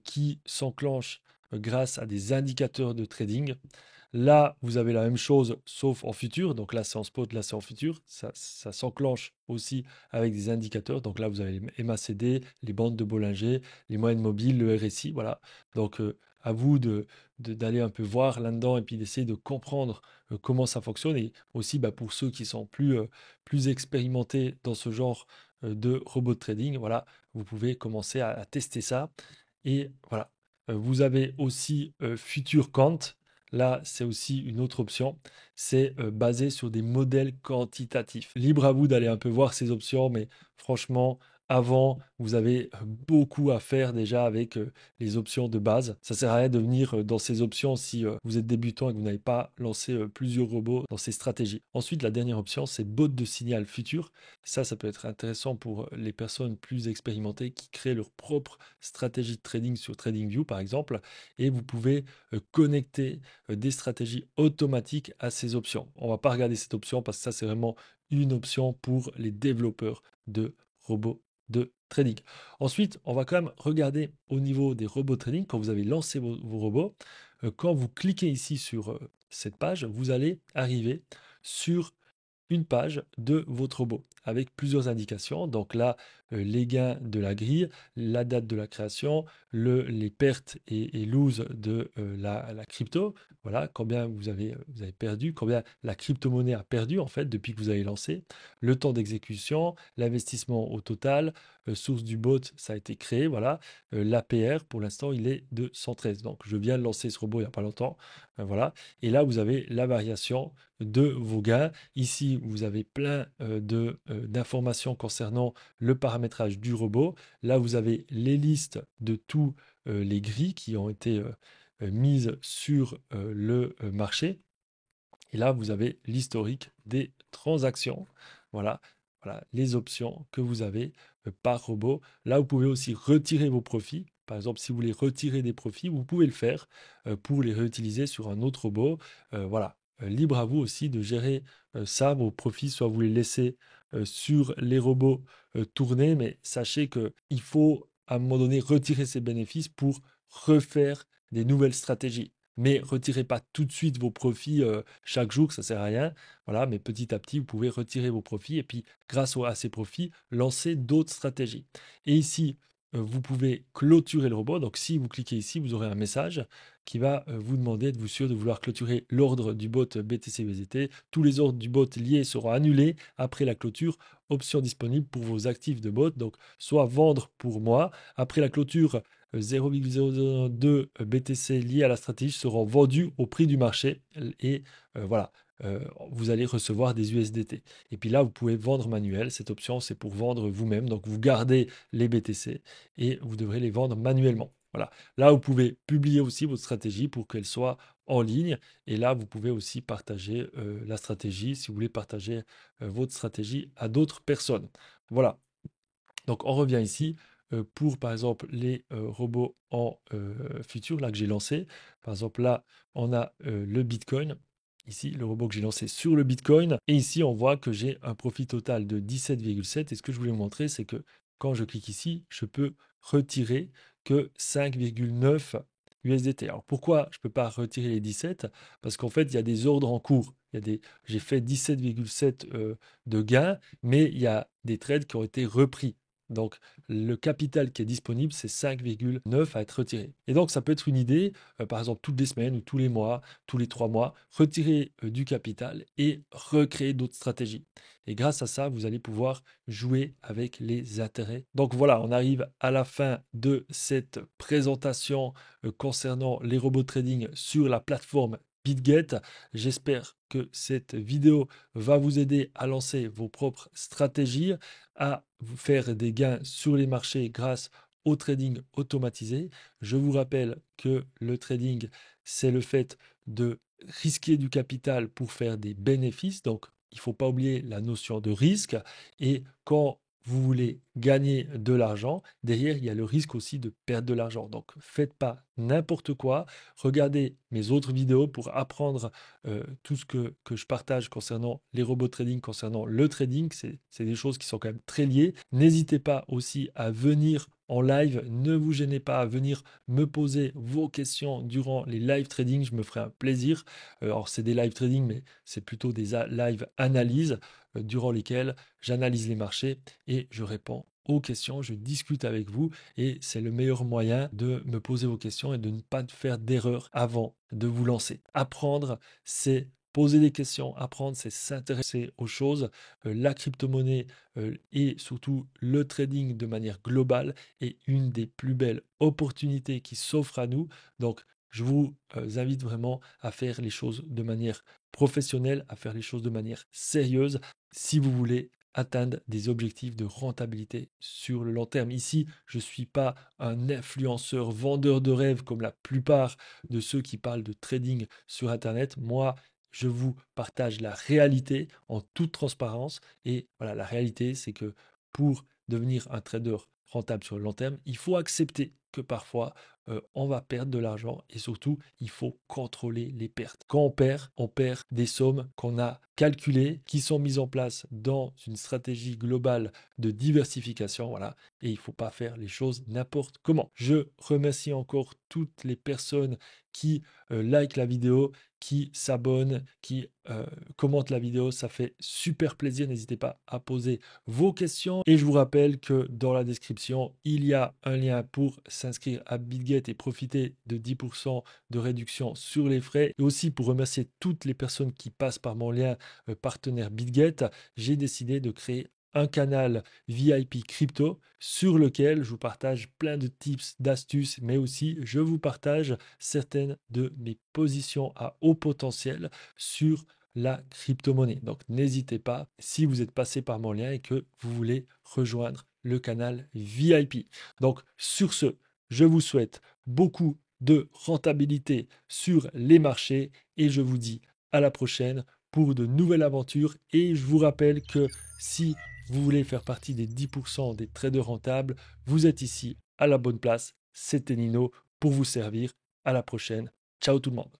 qui s'enclenchent grâce à des indicateurs de trading. Là, vous avez la même chose, sauf en futur. Donc là, c'est en spot, là, c'est en futur. Ça s'enclenche aussi avec des indicateurs. Donc là, vous avez les MACD, les bandes de Bollinger, les moyennes mobiles, le RSI. Voilà. Donc, à vous d'aller un peu voir là-dedans et puis d'essayer de comprendre comment ça fonctionne. Et aussi, pour ceux qui sont plus expérimentés dans ce genre de robot de trading, voilà, vous pouvez commencer à tester ça. Et voilà. Vous avez aussi Future Quant. Là, c'est aussi une autre option. C'est basé sur des modèles quantitatifs. Libre à vous d'aller un peu voir ces options, mais franchement, avant, vous avez beaucoup à faire déjà avec les options de base. Ça sert à rien de venir dans ces options si vous êtes débutant et que vous n'avez pas lancé plusieurs robots dans ces stratégies. Ensuite, la dernière option, c'est bot de signal futur. Ça peut être intéressant pour les personnes plus expérimentées qui créent leur propre stratégie de trading sur TradingView, par exemple. Et vous pouvez connecter des stratégies automatiques à ces options. On ne va pas regarder cette option parce que ça, c'est vraiment une option pour les développeurs de robots de trading. Ensuite, on va quand même regarder au niveau des robots trading, quand vous avez lancé vos robots, quand vous cliquez ici sur cette page, vous allez arriver sur une page de votre robot avec plusieurs indications. Donc là, les gains de la grille, la date de la création, les pertes et lose de la crypto. Voilà, combien vous avez perdu, combien la crypto-monnaie a perdu en fait depuis que vous avez lancé, le temps d'exécution, l'investissement au total, source du bot, ça a été créé, voilà. L'APR, pour l'instant, il est de 113. Donc je viens de lancer ce robot il n'y a pas longtemps. Voilà. Et là, vous avez la variation de vos gains. Ici, vous avez plein d'informations concernant le paramétrage du robot. Là, vous avez les listes de tous les grilles qui ont été mises sur le marché. Et là, vous avez l'historique des transactions. Voilà, voilà les options que vous avez par robot. Là, vous pouvez aussi retirer vos profits. Par exemple, si vous voulez retirer des profits, vous pouvez le faire pour les réutiliser sur un autre robot. Voilà, libre à vous aussi de gérer ça, vos profits, soit vous les laissez sur les robots tourner, mais sachez qu'il faut à un moment donné retirer ces bénéfices pour refaire des nouvelles stratégies. Mais retirez pas tout de suite vos profits chaque jour, ça sert à rien. Voilà, mais petit à petit, vous pouvez retirer vos profits et puis, grâce à ces profits, lancer d'autres stratégies. Et ici, vous pouvez clôturer le robot. Donc, si vous cliquez ici, vous aurez un message qui va vous demander de vous sûr de vouloir clôturer l'ordre du bot BTC-USDT. Tous les ordres du bot liés seront annulés après la clôture. Option disponible pour vos actifs de bot. Donc, soit vendre pour moi. Après la clôture, 0,002 BTC liés à la stratégie seront vendus au prix du marché et voilà, vous allez recevoir des USDT. Et puis là, vous pouvez vendre manuel. Cette option, c'est pour vendre vous-même. Donc, vous gardez les BTC et vous devrez les vendre manuellement. Voilà. Là, vous pouvez publier aussi votre stratégie pour qu'elle soit en ligne. Et là, vous pouvez aussi partager la stratégie si vous voulez partager votre stratégie à d'autres personnes. Voilà. Donc on revient ici pour par exemple les robots en futur là que j'ai lancé. Par exemple là on a le Bitcoin. Ici le robot que j'ai lancé sur le Bitcoin. Et ici on voit que j'ai un profit total de 17,7. Et ce que je voulais vous montrer c'est que quand je clique ici je peux retirer que 5,9 USDT. Alors pourquoi je ne peux pas retirer les 17? Parce qu'en fait il y a des ordres en cours. J'ai fait 17,7 de gains, mais il y a des trades qui ont été repris. Donc, le capital qui est disponible, c'est 5,9 à être retiré. Et donc, ça peut être une idée, par exemple, toutes les semaines ou tous les mois, tous les 3 mois, retirer du capital et recréer d'autres stratégies. Et grâce à ça, vous allez pouvoir jouer avec les intérêts. Donc voilà, on arrive à la fin de cette présentation concernant les robots de trading sur la plateforme BitGet. J'espère que cette vidéo va vous aider à lancer vos propres stratégies, à vous faire des gains sur les marchés grâce au trading automatisé. Je vous rappelle que le trading, c'est le fait de risquer du capital pour faire des bénéfices. Donc, il ne faut pas oublier la notion de risque. Et quand vous voulez gagner de l'argent, derrière, il y a le risque aussi de perdre de l'argent. Donc, faites pas n'importe quoi. Regardez mes autres vidéos pour apprendre tout ce que je partage concernant les robots trading, concernant le trading. C'est des choses qui sont quand même très liées. N'hésitez pas aussi à venir en live. Ne vous gênez pas à venir me poser vos questions durant les live trading. Je me ferai un plaisir. Alors, c'est des live trading, mais c'est plutôt des live analyses durant lesquelles j'analyse les marchés et je réponds aux questions, je discute avec vous et c'est le meilleur moyen de me poser vos questions et de ne pas faire d'erreur avant de vous lancer. Apprendre, c'est poser des questions, apprendre, c'est s'intéresser aux choses. La crypto-monnaie et surtout le trading de manière globale est une des plus belles opportunités qui s'offrent à nous. Donc, je vous invite vraiment à faire les choses de manière professionnelle, à faire les choses de manière sérieuse si vous voulez atteindre des objectifs de rentabilité sur le long terme. Ici, je ne suis pas un influenceur vendeur de rêves comme la plupart de ceux qui parlent de trading sur Internet. Moi, je vous partage la réalité en toute transparence. Et voilà, la réalité, c'est que pour devenir un trader rentable sur le long terme, il faut accepter que parfois on va perdre de l'argent et surtout il faut contrôler les pertes. Quand on perd des sommes qu'on a calculées, qui sont mises en place dans une stratégie globale de diversification, voilà, et il ne faut pas faire les choses n'importe comment. Je remercie encore toutes les personnes qui like la vidéo, qui s'abonnent, qui commentent la vidéo, ça fait super plaisir. N'hésitez pas à poser vos questions et je vous rappelle que dans la description, il y a un lien pour s'inscrire à BitGet et profiter de 10% de réduction sur les frais et aussi pour remercier toutes les personnes qui passent par mon lien partenaire BitGet, j'ai décidé de créer un canal VIP crypto sur lequel je vous partage plein de tips, d'astuces, mais aussi je vous partage certaines de mes positions à haut potentiel sur la crypto-monnaie. Donc n'hésitez pas si vous êtes passé par mon lien et que vous voulez rejoindre le canal VIP. Donc sur ce, je vous souhaite beaucoup de rentabilité sur les marchés et je vous dis à la prochaine pour de nouvelles aventures. Et je vous rappelle que si vous voulez faire partie des 10% des traders rentables, vous êtes ici à la bonne place. C'était Nino pour vous servir. À la prochaine. Ciao tout le monde.